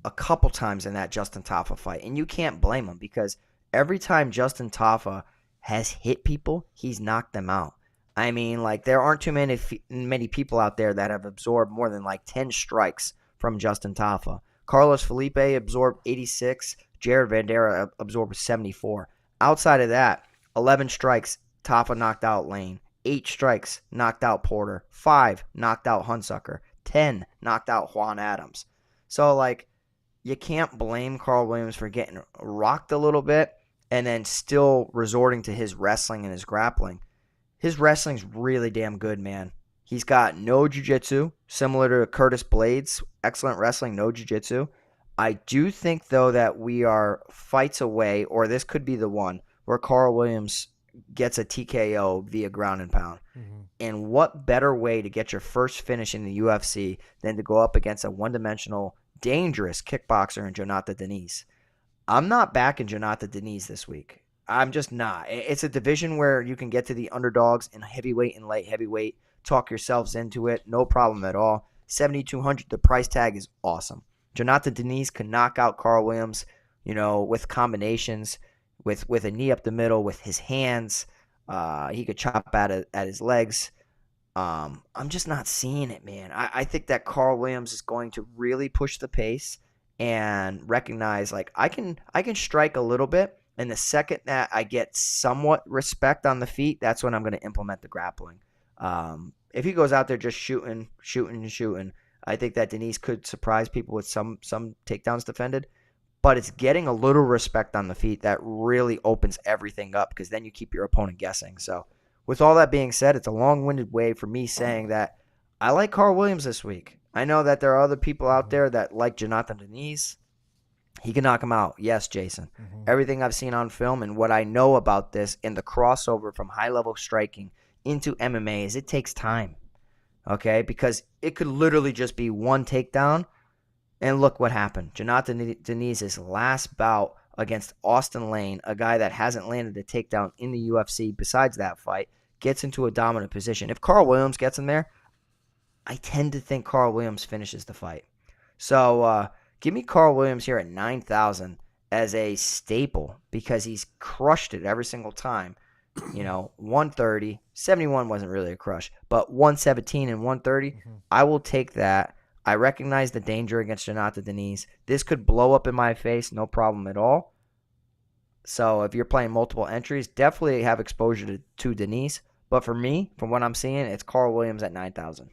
Speaker 2: a couple times in that Justin Tafa fight, and you can't blame him because every time Justin Tafa has hit people, he's knocked them out. I mean, like, there aren't too many people out there that have absorbed more than like 10 strikes from Justin Tafa. Carlos Felipe absorbed 86. Jared Vanderaa absorbed 74. Outside of that, 11 strikes, Tafa knocked out Lane. 8 strikes, knocked out Porter. 5, knocked out Hunsucker. 10, knocked out Juan Adams. So, like, you can't blame Karl Williams for getting rocked a little bit and then still resorting to his wrestling and his grappling. His wrestling's really damn good, man. He's got no jiu-jitsu, similar to Curtis Blades. Excellent wrestling, no jiu-jitsu. I do think, though, that we are fights away, or this could be the one, where Karl Williams gets a TKO via ground and pound. Mm-hmm. And what better way to get your first finish in the UFC than to go up against a one-dimensional, dangerous kickboxer in Jhonata Diniz? I'm not backing Jhonata Diniz this week. I'm just not. It's a division where you can get to the underdogs in heavyweight and light heavyweight, talk yourselves into it, no problem at all. 7,200, the price tag is awesome. Jhonata Diniz can knock out Karl Williams, with combinations, with a knee up the middle, with his hands. He could chop at his legs. I'm just not seeing it, man. I think that Karl Williams is going to really push the pace and recognize, like, I can strike a little bit, And the second that I get somewhat respect on the feet, that's when I'm going to implement the grappling. If he goes out there just shooting, I think that Diniz could surprise people with some takedowns defended. But it's getting a little respect on the feet that really opens everything up, because then you keep your opponent guessing. So with all that being said, it's a long-winded way for me saying that I like Karl Williams this week. I know that there are other people out there that like Jhonata Diniz. He can knock him out. Yes, Jason. Everything I've seen on film and what I know about this in the crossover from high-level striking into MMA is it takes time, okay? Because it could literally just be one takedown, and look what happened. Jhonata Diniz's last bout against Austin Lane, a guy that hasn't landed a takedown in the UFC besides that fight, gets into a dominant position. If Karl Williams gets in there, I tend to think Karl Williams finishes the fight. So give me Karl Williams here at 9,000 as a staple, because he's crushed it every single time. 130, 71 wasn't really a crush, but 117 and 130, I will take that. I recognize the danger against Jhonata Diniz. This could blow up in my face, no problem at all. So if you're playing multiple entries, definitely have exposure to Diniz. But for me, from what I'm seeing, it's Karl Williams at 9,000.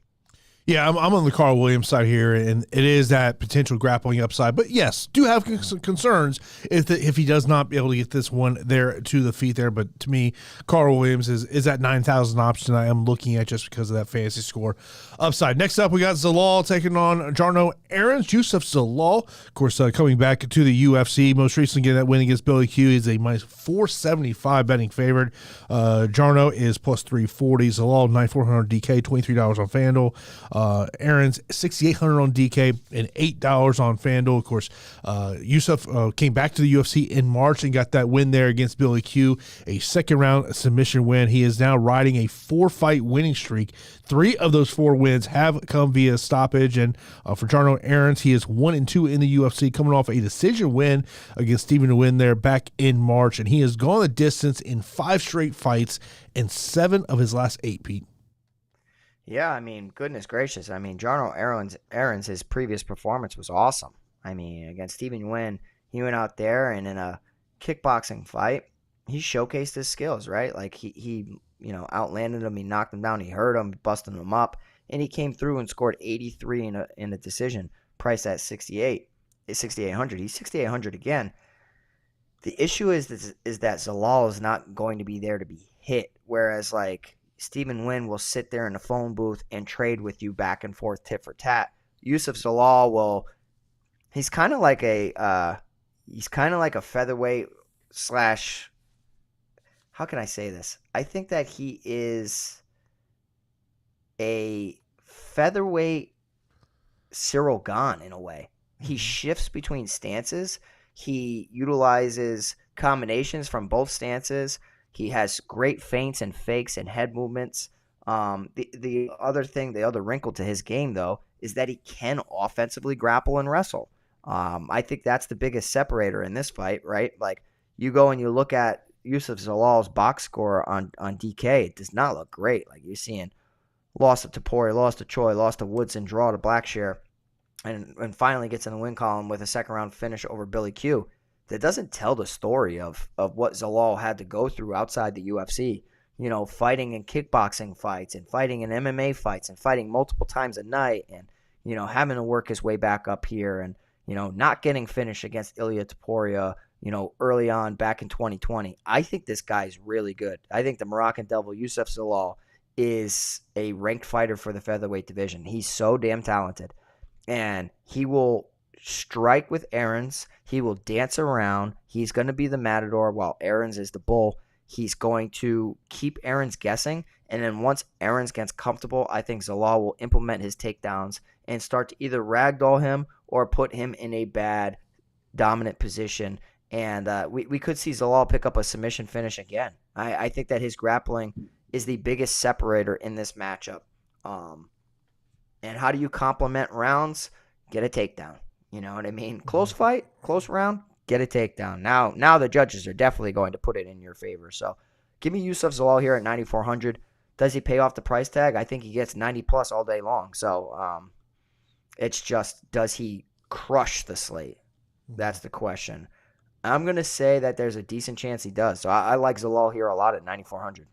Speaker 1: Yeah, I'm on the Karl Williams side here, and it is that potential grappling upside. But yes, do have concerns if he does not be able to get this one there to the feet there. But to me, Karl Williams is that 9,000 option I am looking at just because of that fantasy score upside. Next up, we got Zalal taking on Jarno Aaron's. Youssef Zalal, of course, coming back to the UFC. Most recently getting that win against Billy Q. He's a minus 475 betting favorite. Jarno is plus 340. Zalal, 9,400 DK, $23 on FanDuel. Aaron's $6,800 on DK and $8 on FanDuel. Of course, Youssef came back to the UFC in March and got that win there against Billy Q, a second-round submission win. He is now riding a 4-fight winning streak. 3 of those 4 wins have come via stoppage, and for Jarno Aaron's, he is 1-2 in the UFC, coming off a decision win against Stephen Nguyen there back in March, and he has gone the distance in 5 straight fights and 7 of his last 8, Pete.
Speaker 2: Yeah, I mean, goodness gracious. I mean, Jarno Aaron's his previous performance was awesome. I mean, against Stephen Nguyen, he went out there and in a kickboxing fight, he showcased his skills, right? Like he outlanded him, he knocked him down, he hurt him, busted him up, and he came through and scored 83 in a decision, priced at 6,800. He's 6,800 again. The issue is that Zalal is not going to be there to be hit, whereas like Stephen Nguyen will sit there in the phone booth and trade with you back and forth, tit for tat. Youssef Zalal he's kind of like a featherweight slash. How can I say this? I think that he is a featherweight Cyril Gane in a way. He shifts between stances. He utilizes combinations from both stances. He has great feints and fakes and head movements. The other wrinkle to his game, though, is that he can offensively grapple and wrestle. I think that's the biggest separator in this fight, right? Like, you go and you look at Youssef Zalal's box score on DK, it does not look great. Like, you're seeing loss to Topuria, loss to Choi, loss to Woodson, draw to Blackshear, and finally gets in the win column with a second-round finish over Billy Q. That doesn't tell the story of what Zalal had to go through outside the UFC, fighting in kickboxing fights and fighting in MMA fights and fighting multiple times a night and, having to work his way back up here and, not getting finished against Ilia Topuria, early on back in 2020. I think this guy's really good. I think the Moroccan Devil, Youssef Zalal, is a ranked fighter for the featherweight division. He's so damn talented. And he will strike with Aaron's. He will dance around. He's going to be the matador while Aaron's is the bull. He's going to keep Aaron's guessing. And then once Aaron's gets comfortable, I think Zalal will implement his takedowns and start to either ragdoll him or put him in a bad, dominant position. And we could see Zalal pick up a submission finish again. I think that his grappling is the biggest separator in this matchup. And how do you complement rounds? Get a takedown. You know what I mean? Close fight, close round, get a takedown. Now the judges are definitely going to put it in your favor. So give me Youssef Zalal here at 9,400. Does he pay off the price tag? I think he gets 90 plus all day long. So it's just, does he crush the slate? That's the question. I'm going to say that there's a decent chance he does. So I like Zalal here a lot at 9,400.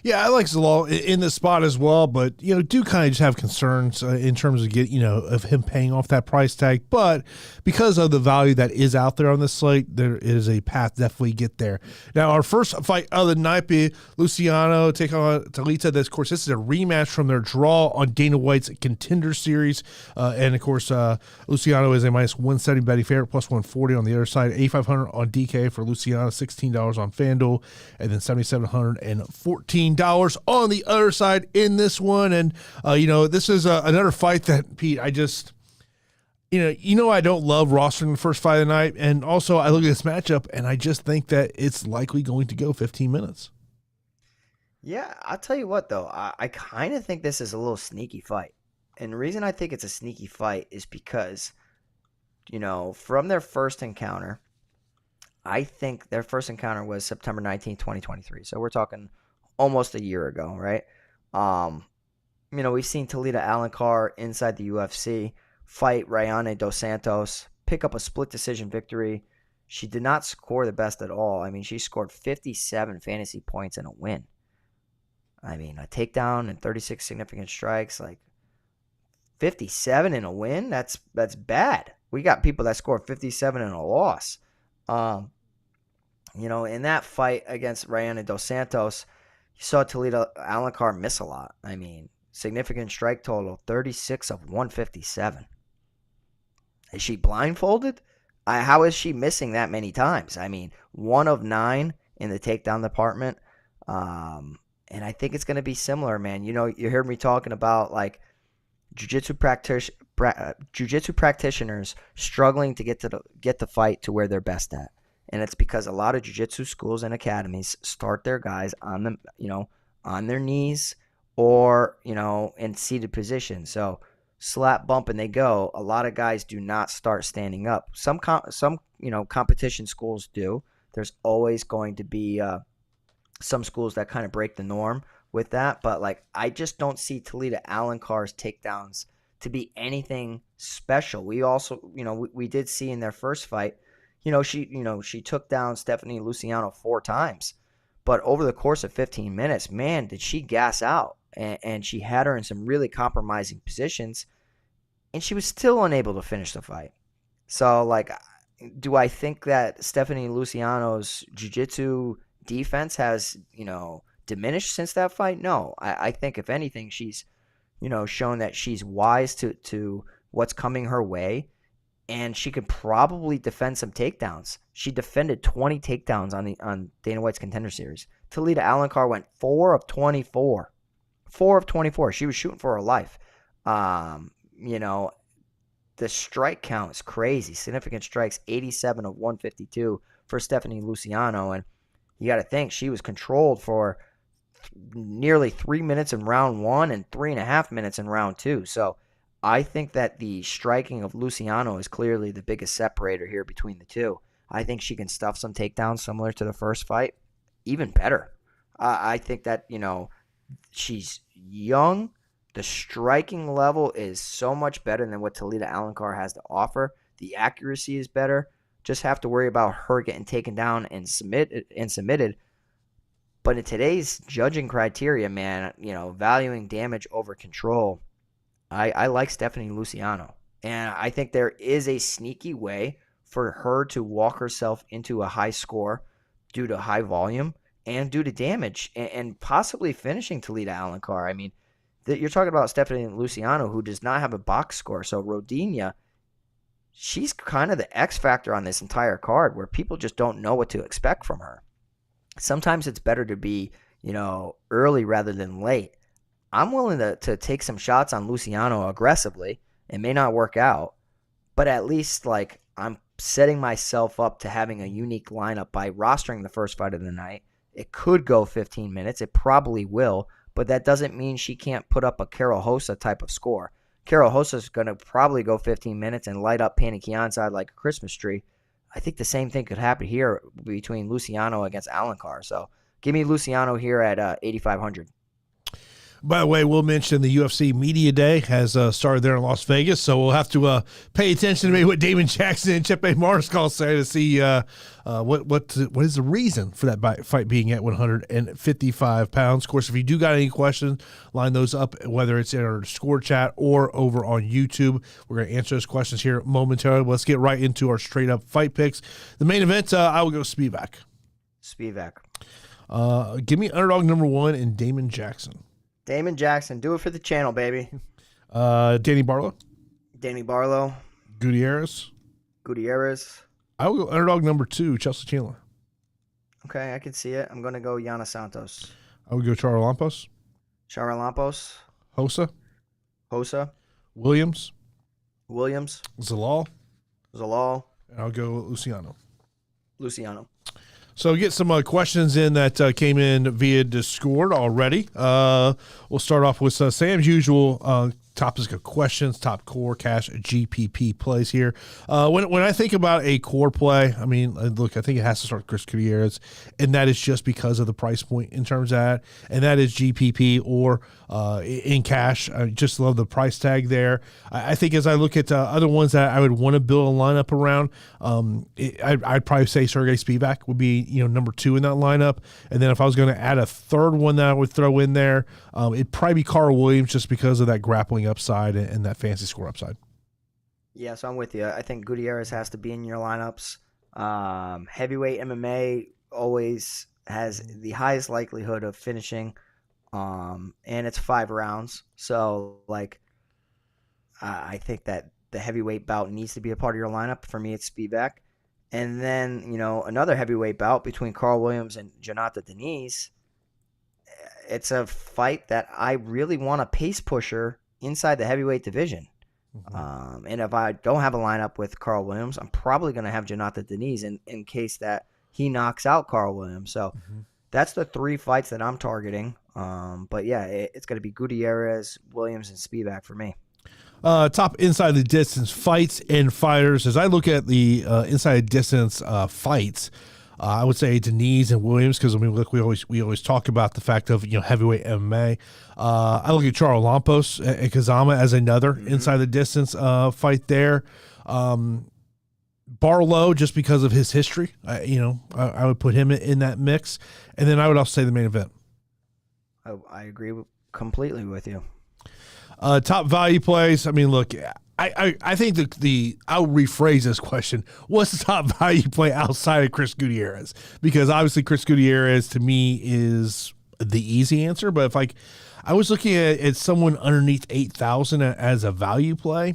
Speaker 1: Yeah, I like Zalal in this spot as well, but do kind of just have concerns in terms of of him paying off that price tag. But because of the value that is out there on this slate, there is a path to definitely get there. Now, our first fight of the night be Luciano take on Talita. This, of course, this is a rematch from their draw on Dana White's Contender Series, and of course, Luciano is a minus 170 betting favorite, plus 140 on the other side. 8,500 on DK for Luciano, $16 on FanDuel, and then 7,714. $14 on the other side in this one. And, this is another fight that, Pete, I just, I don't love rostering the first fight of the night. And also, I look at this matchup, and I just think that it's likely going to go 15 minutes.
Speaker 2: Yeah, I'll tell you what, though. I kind of think this is a little sneaky fight. And the reason I think it's a sneaky fight is because, from their first encounter, I think their first encounter was September 19, 2023. So we're talking almost a year ago, right? We've seen Talita Alencar inside the UFC fight Yana dos Santos, pick up a split decision victory. She did not score the best at all. I mean, she scored 57 fantasy points in a win. I mean, a takedown and 36 significant strikes, like 57 in a win, that's bad. We got people that score 57 in a loss. In that fight against Yana dos Santos, you saw Talita Alencar miss a lot. I mean, significant strike total, 36 of 157. Is she blindfolded? How is she missing that many times? I mean, 1 of 9 in the takedown department. And I think it's going to be similar, man. You heard me talking about, like, jiu-jitsu practitioners struggling to get the fight to where they're best at. And it's because a lot of jiu-jitsu schools and academies start their guys on on their knees or, in seated position. So slap, bump, and they go. A lot of guys do not start standing up. Some competition schools do. There's always going to be some schools that kind of break the norm with that. But, like, I just don't see Talita Alencar's takedowns to be anything special. We also, we did see in their first fight, she took down Stephanie Luciano 4 times, but over the course of 15 minutes, man, did she gas out, and she had her in some really compromising positions, and she was still unable to finish the fight. So, like, do I think that Stephanie Luciano's jiu-jitsu defense has, diminished since that fight? No, I think if anything, she's, shown that she's wise to what's coming her way. And she could probably defend some takedowns. She defended 20 takedowns on Dana White's Contender Series. Talita Alencar went 4 of 24. 4 of 24. She was shooting for her life. The strike count is crazy. Significant strikes, 87 of 152 for Stephanie Luciano. And you got to think she was controlled for nearly 3 minutes in round 1 and 3.5 minutes in round 2. So I think that the striking of Luciano is clearly the biggest separator here between the two. I think she can stuff some takedowns similar to the first fight, even better. I think that, she's young. The striking level is so much better than what Talita Alencar has to offer. The accuracy is better. Just have to worry about her getting taken down and submitted. But in today's judging criteria, man, valuing damage over control, I like Stephanie Luciano. And I think there is a sneaky way for her to walk herself into a high score due to high volume and due to damage and possibly finishing Talita Alencar. I mean, you're talking about Stephanie Luciano, who does not have a box score. So Rodinha, she's kind of the X factor on this entire card where people just don't know what to expect from her. Sometimes it's better to be, early rather than late. I'm willing to take some shots on Luciano aggressively. It may not work out, but at least, like, I'm setting myself up to having a unique lineup by rostering the first fight of the night. It could go 15 minutes. It probably will, but that doesn't mean she can't put up a Karol Rosa type of score. Karol Rosa is going to probably go 15 minutes and light up Pannie Kianzad like a Christmas tree. I think the same thing could happen here between Luciano against Alencar. So give me Luciano here at 8,500.
Speaker 1: By the way, we'll mention the UFC Media Day has started there in Las Vegas, so we'll have to pay attention to maybe what Damon Jackson and Chepe Mariscal say to see what is the reason for that fight being at 155 pounds. Of course, if you do got any questions, line those up, whether it's in our Discord chat or over on YouTube. We're going to answer those questions here momentarily. Let's get right into our straight-up fight picks. The main event, I will go Spivac.
Speaker 2: Spivac.
Speaker 1: Give me underdog number 1 and Damon Jackson.
Speaker 2: Damon Jackson. Do it for the channel, baby.
Speaker 1: Danny Barlow.
Speaker 2: Danny Barlow.
Speaker 1: Gutierrez.
Speaker 2: I
Speaker 1: will go underdog number 2, Chelsea Chandler.
Speaker 2: Okay, I can see it. I'm going to go Yana Santos.
Speaker 1: I would go Charalampos. Rosa. Williams. Zalal. And I'll go Luciano. So get some questions in that came in via Discord already. We'll start off with Sam's usual topic of questions, top core cash GPP plays here. When I think about a core play, I mean, look, I think it has to start with Gutierrez, and that is just because of the price point in terms of that, and that is GPP or in cash. I just love the price tag there. I think as I look at other ones that I would want to build a lineup around, I'd probably say Serghei Spivac would be number 2 in that lineup, and then if I was going to add a third one that I would throw in there, it'd probably be Karl Williams just because of that grappling upside and that fancy score upside.
Speaker 2: Yeah, so I'm with you. I think Gutierrez has to be in your lineups. Heavyweight MMA always has the highest likelihood of finishing, and it's 5 rounds. So, I think that the heavyweight bout needs to be a part of your lineup. For me, it's Spivac. And then, another heavyweight bout between Karl Williams and Jhonata Diniz. It's a fight that I really want a pace pusher inside the heavyweight division. Mm-hmm. And if I don't have a lineup with Karl Williams, I'm probably going to have Jhonata Diniz in case that he knocks out Karl Williams. So that's the 3 fights that I'm targeting. But yeah, it's going to be Gutierrez, Williams, and Spivac for me.
Speaker 1: Top inside the distance fights and fighters. As I look at the inside the distance fights, I would say Diniz and Williams because look, we always talk about the fact of heavyweight MMA. I look at Charalampos and Kazama as another inside the distance fight there. Barlow just because of his history, I would put him in that mix, and then I would also say the main event.
Speaker 2: I agree completely with you.
Speaker 1: Top value plays. I mean, look, I think I'll rephrase this question. What's the top value play outside of Chris Gutierrez? Because obviously Chris Gutierrez to me is the easy answer. But if I was looking at someone underneath 8,000 as a value play,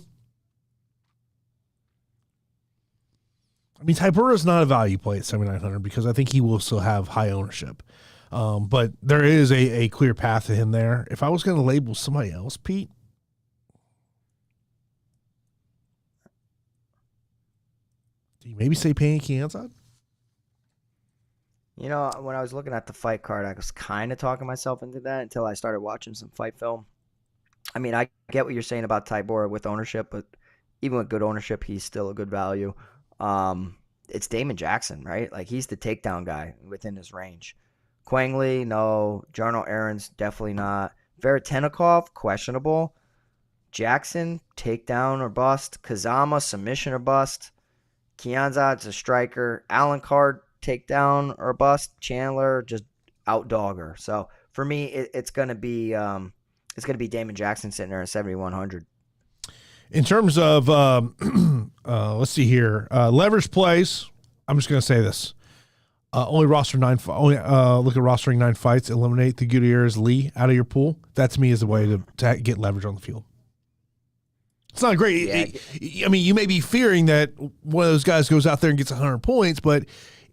Speaker 1: I mean, Tybura is not a value play at 7,900 because I think he will still have high ownership. But there is a clear path to him there. If I was going to label somebody else, Pete, do you maybe say Pannie Kianzad?
Speaker 2: When I was looking at the fight card, I was kind of talking myself into that until I started watching some fight film. I mean, I get what you're saying about Tybura with ownership, but even with good ownership, he's still a good value. It's Damon Jackson, right? He's the takedown guy within his range. Quang, no. Jarno Aaron's definitely not. Veretennikov, questionable. Jackson, takedown or bust. Kazama, submission or bust. Kianzad's a striker. Alencar, takedown or bust. Chandler, just outdogger. So for me, it's gonna be Damon Jackson sitting there at 7,100.
Speaker 1: In terms of let's see here, leverage plays. I'm just gonna say this. Only roster 9. Only look at rostering 9 fights. Eliminate the Gutierrez Lee out of your pool. That to me is the way to get leverage on the field. It's not great. Yeah. I mean, you may be fearing that one of those guys goes out there and gets 100 points, but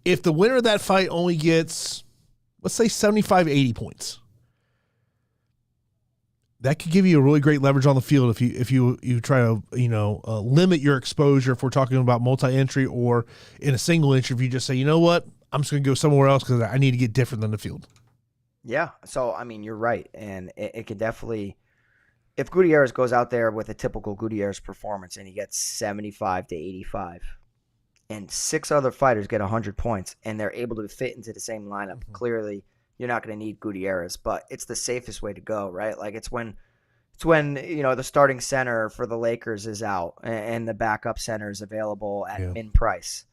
Speaker 1: if the winner of that fight only gets, let's say, 75, 80 points, that could give you a really great leverage on the field if you try to limit your exposure. If we're talking about multi-entry or in a single entry, if you just say, you know what, I'm just going to go somewhere else because I need to get different than the field.
Speaker 2: Yeah. So, I mean, you're right. And it could definitely, if Gutierrez goes out there with a typical Gutierrez performance and he gets 75 to 85 and 6 other fighters get 100 points and they're able to fit into the same lineup, clearly, you're not going to need Gutierrez, but it's the safest way to go, right? Like it's when the starting center for the Lakers is out and the backup center is available at min price.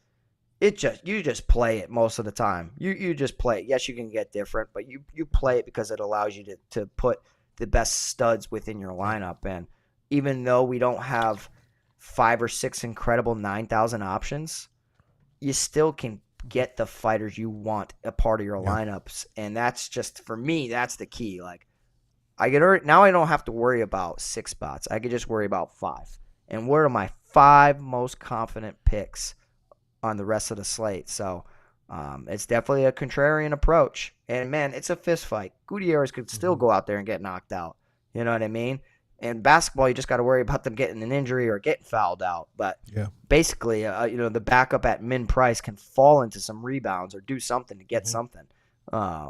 Speaker 2: You just play it most of the time. You just play it. Yes, you can get different, but you play it because it allows you to put the best studs within your lineup. And even though we don't have 5 or 6 incredible 9,000 options, you still can get the fighters you want a part of your lineups. And that's just, for me, that's the key. Like now I don't have to worry about 6 spots. I could just worry about 5. And what are my 5 most confident picks on the rest of the slate? So it's definitely a contrarian approach. And, man, it's a fist fight. Gutierrez could still go out there and get knocked out. You know what I mean? And basketball, you just got to worry about them getting an injury or getting fouled out. But basically, the backup at min price can fall into some rebounds or do something to get something.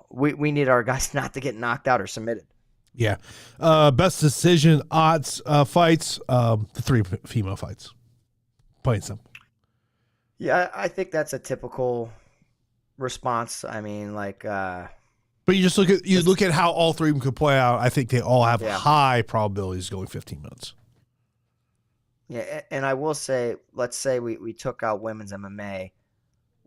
Speaker 2: We need our guys not to get knocked out or submitted.
Speaker 1: Yeah. Best decision odds fights, the 3 female fights. Plain simple.
Speaker 2: Yeah, I think that's a typical response. I mean, like
Speaker 1: but you just look at how all 3 of them could play out. I think they all have high probabilities going 15 minutes.
Speaker 2: Yeah, and I will say, let's say we took out women's MMA.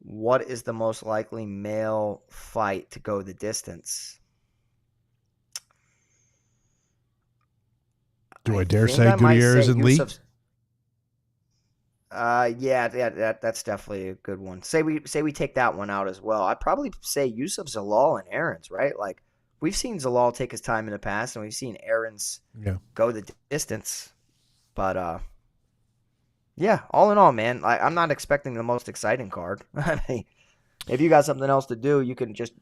Speaker 2: What is the most likely male fight to go the distance?
Speaker 1: Do I dare say Gutierrez and Lee?
Speaker 2: That's definitely a good one. Say we take that one out as well. I'd probably say Youssef, Zalal, and Aaron's, right? Like we've seen Zalal take his time in the past, and we've seen Aaron's go the distance. But all in all, man, I'm not expecting the most exciting card. I mean, if you got something else to do, you can just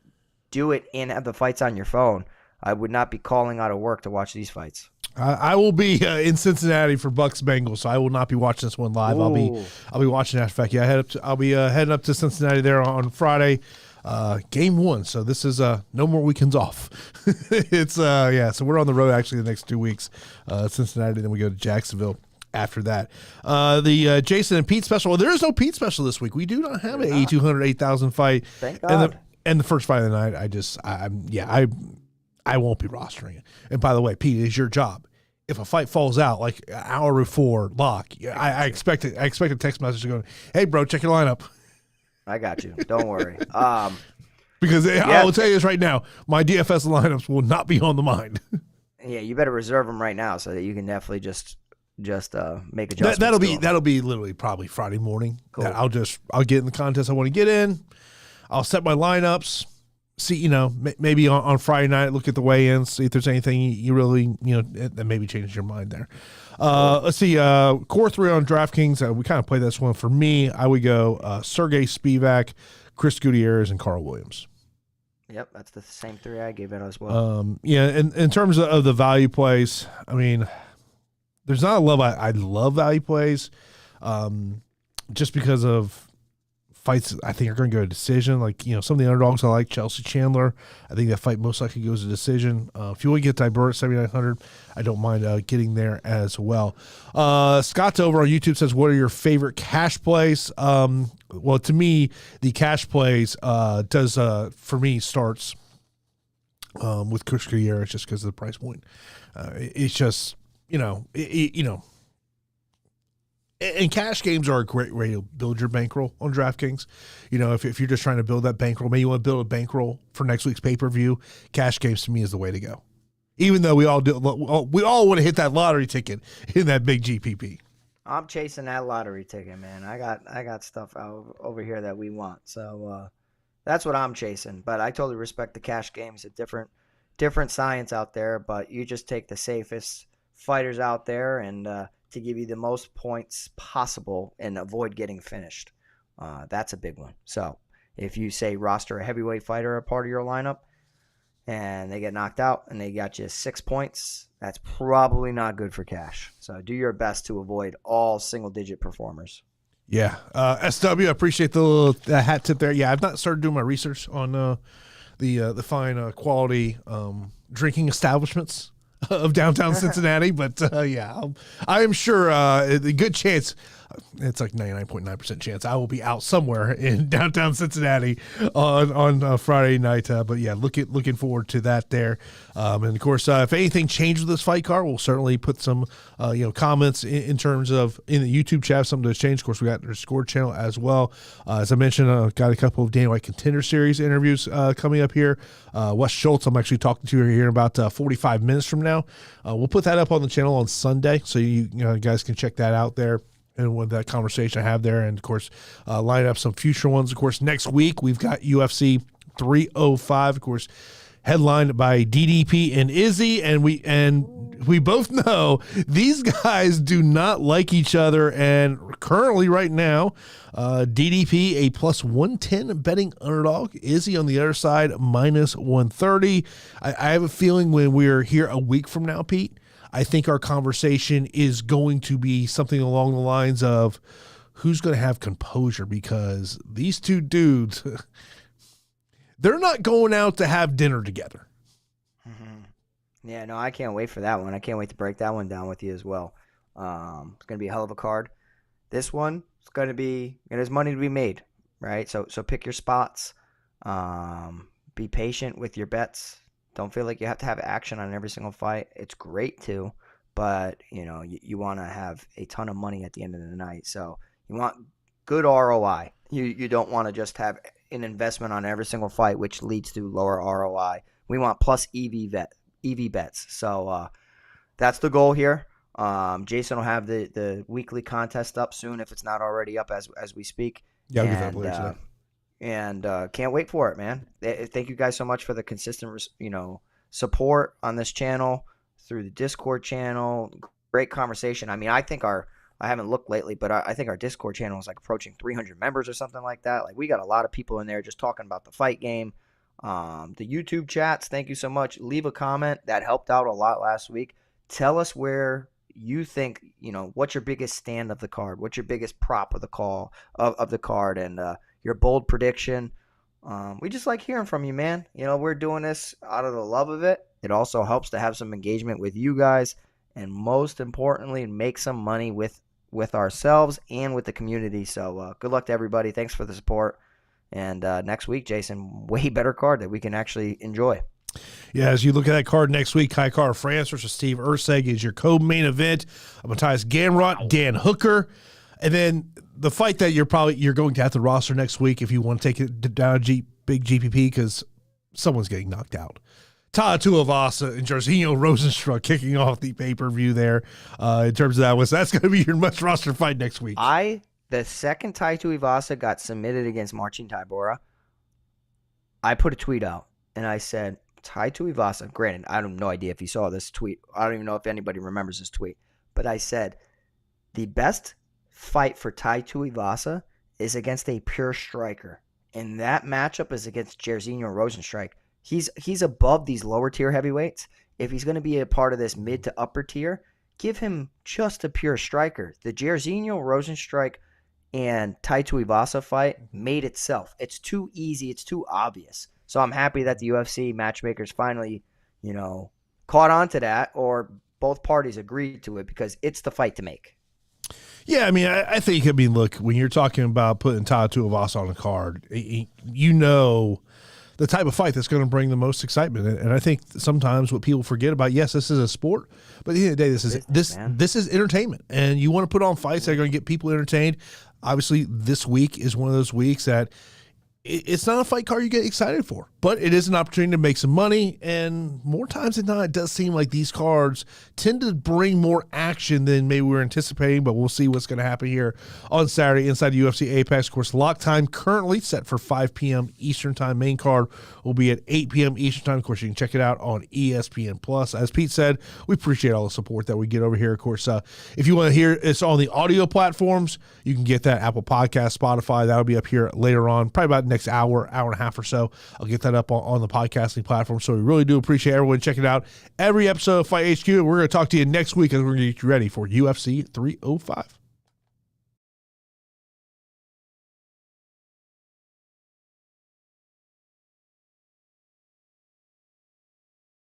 Speaker 2: do it and have the fights on your phone. I would not be calling out of work to watch these fights.
Speaker 1: I will be in Cincinnati for Bucks Bengals, so I will not be watching this one live.
Speaker 2: Ooh.
Speaker 1: I'll be watching that. In fact, I'll be heading up to Cincinnati there on Friday, game 1. So this is no more weekends off. It's so we're on the road actually the next 2 weeks, Cincinnati, then we go to Jacksonville after that. The Jason and Pete special. Well, there is no Pete special this week. We do not have an 8,200, 8,000 fight.
Speaker 2: Thank God.
Speaker 1: And the first fight of the night. I won't be rostering it. And by the way, Pete, it's your job. If a fight falls out like an hour before lock, I expect a text message going, "Hey, bro, check your lineup."
Speaker 2: I got you. Don't worry.
Speaker 1: Because I will tell you this right now, my DFS lineups will not be on the mind.
Speaker 2: Yeah, you better reserve them right now so that you can definitely just make adjustments.
Speaker 1: That'll be literally probably Friday morning.
Speaker 2: Cool.
Speaker 1: I'll get in the contest I want to get in. I'll set my lineups. See, maybe on Friday night, look at the weigh-ins, see if there's anything you really, that maybe changes your mind there. Let's see, core 3 on DraftKings. We kind of play this one. For me, I would go Serghei, Spivac, Chris Gutierrez, and Karl Williams.
Speaker 2: Yep, that's the same 3 I gave it as well.
Speaker 1: In terms of the value plays, I mean, there's not a love. I love value plays just because of fights I think are going to go to decision. Like, some of the underdogs I like, Chelsea Chandler. I think that fight most likely goes to decision. If you want to get Tybura at 7,900, I don't mind getting there as well. Scott's over on YouTube says, what are your favorite cash plays? Well, to me, the cash plays for me starts with Chris Gutierrez just because of the price point. It's just, and cash games are a great way to build your bankroll on DraftKings. If you're just trying to build that bankroll, maybe you want to build a bankroll for next week's pay-per-view, cash games to me is the way to go. Even though we all want to hit that lottery ticket in that big GPP.
Speaker 2: I'm chasing that lottery ticket, man. I got stuff over here that we want. So that's what I'm chasing. But I totally respect the cash games. A different science out there, but you just take the safest fighters out there and to give you the most points possible and avoid getting finished. That's a big one. So if you say roster a heavyweight fighter a part of your lineup and they get knocked out and they got you 6 points, that's probably not good for cash. So do your best to avoid all single-digit performers.
Speaker 1: Yeah. SW, I appreciate the hat tip there. Yeah, I've not started doing my research on the fine quality drinking establishments of downtown Cincinnati, but I am sure a good chance it's like 99.9% chance I will be out somewhere in downtown Cincinnati on Friday night. But yeah, looking forward to that there. And of course, if anything changes with this fight card, we'll certainly put some comments in terms of in the YouTube chat. Something to change. Of course, we got our Discord channel as well. As I mentioned, got a couple of Dana White Contender Series interviews coming up here. Wes Schultz, I'm actually talking to here in about 45 minutes from now. We'll put that up on the channel on Sunday, so you guys can check that out there. And with that conversation I have there, and of course, line up some future ones. Of course, next week we've got UFC 305, of course, headlined by DDP and Izzy, and we both know these guys do not like each other. And currently, right now, DDP a plus 110 betting underdog, Izzy on the other side minus 130. I have a feeling when we're here a week from now, Pete, I think our conversation is going to be something along the lines of who's going to have composure, because these two dudes, they're not going out to have dinner together.
Speaker 2: Mm-hmm. Yeah, no, I can't wait for that one. I can't wait to break that one down with you as well. It's going to be a hell of a card. This one is going to be, there's money to be made, right? So pick your spots. Be patient with your bets. Don't feel like you have to have action on every single fight. It's great too, but you want to have a ton of money at the end of the night. So you want good ROI. You don't want to just have an investment on every single fight, which leads to lower ROI. We want plus EV bets. So that's the goal here. Jason will have the weekly contest up soon if it's not already up as we speak.
Speaker 1: Yeah, I'll get that later today.
Speaker 2: And can't wait for it, man. Thank you guys so much for the consistent, support on this channel through the Discord channel. Great conversation. I mean, I haven't looked lately, but I think our Discord channel is like approaching 300 members or something like that. Like, we got a lot of people in there just talking about the fight game. The YouTube chats, thank you so much. Leave a comment. That helped out a lot last week. Tell us where you think, what's your biggest stand of the card? What's your biggest prop of the card? And your bold prediction. We just like hearing from you, man. We're doing this out of the love of it. It also helps to have some engagement with you guys, and most importantly, make some money with ourselves and with the community. So good luck to everybody. Thanks for the support. And next week, Jason, way better card that we can actually enjoy.
Speaker 1: Yeah, as you look at that card next week, Kai Kara France versus Steve Erceg is your co-main event. Matthias Gamrot, Dan Hooker. And then the fight that you're going to have to roster next week if you want to take it down big GPP, because someone's getting knocked out. Tai Tuivasa and Jairzinho Rosenstruck kicking off the pay-per-view there in terms of that. That's going to be your must-roster fight next week.
Speaker 2: The second Tai Tuivasa got submitted against Marcin Tybura, I put a tweet out, and I said, Tai Tuivasa, granted, I have no idea if you saw this tweet. I don't even know if anybody remembers this tweet. But I said, the best fight for Tai Tuivasa is against a pure striker, and that matchup is against Jairzinho Rosenstruck. He's above these lower tier heavyweights. If he's going to be a part of this mid to upper tier, give him just a pure striker. The Jairzinho Rosenstruck and Tai Tuivasa fight made itself. It's too easy. It's too obvious. So I'm happy that the UFC matchmakers finally, caught on to that, or both parties agreed to it, because it's the fight to make.
Speaker 1: Yeah, I mean, I think, look, when you're talking about putting Tai Tuivasa on a card, the type of fight that's going to bring the most excitement. And I think sometimes what people forget about, yes, this is a sport, but at the end of the day, this is entertainment. And you want to put on fights that are going to get people entertained. Obviously, this week is one of those weeks that it's not a fight card you get excited for, but it is an opportunity to make some money. And more times than not, it does seem like these cards tend to bring more action than maybe we were anticipating, but we'll see what's going to happen here on Saturday inside the UFC Apex. Of course, lock time currently set for 5 p.m. Eastern time. Main card will be at 8 p.m. Eastern time. Of course, you can check it out on ESPN+. As Pete said, we appreciate all the support that we get over here. Of course, if you want to hear it's on the audio platforms, you can get that Apple Podcast, Spotify. That'll be up here later on, probably about next hour and a half or so. I'll get that up on the podcasting platform. So we really do appreciate everyone checking out every episode of Fight HQ. We're going to talk to you next week as we're going to get you ready for UFC 305.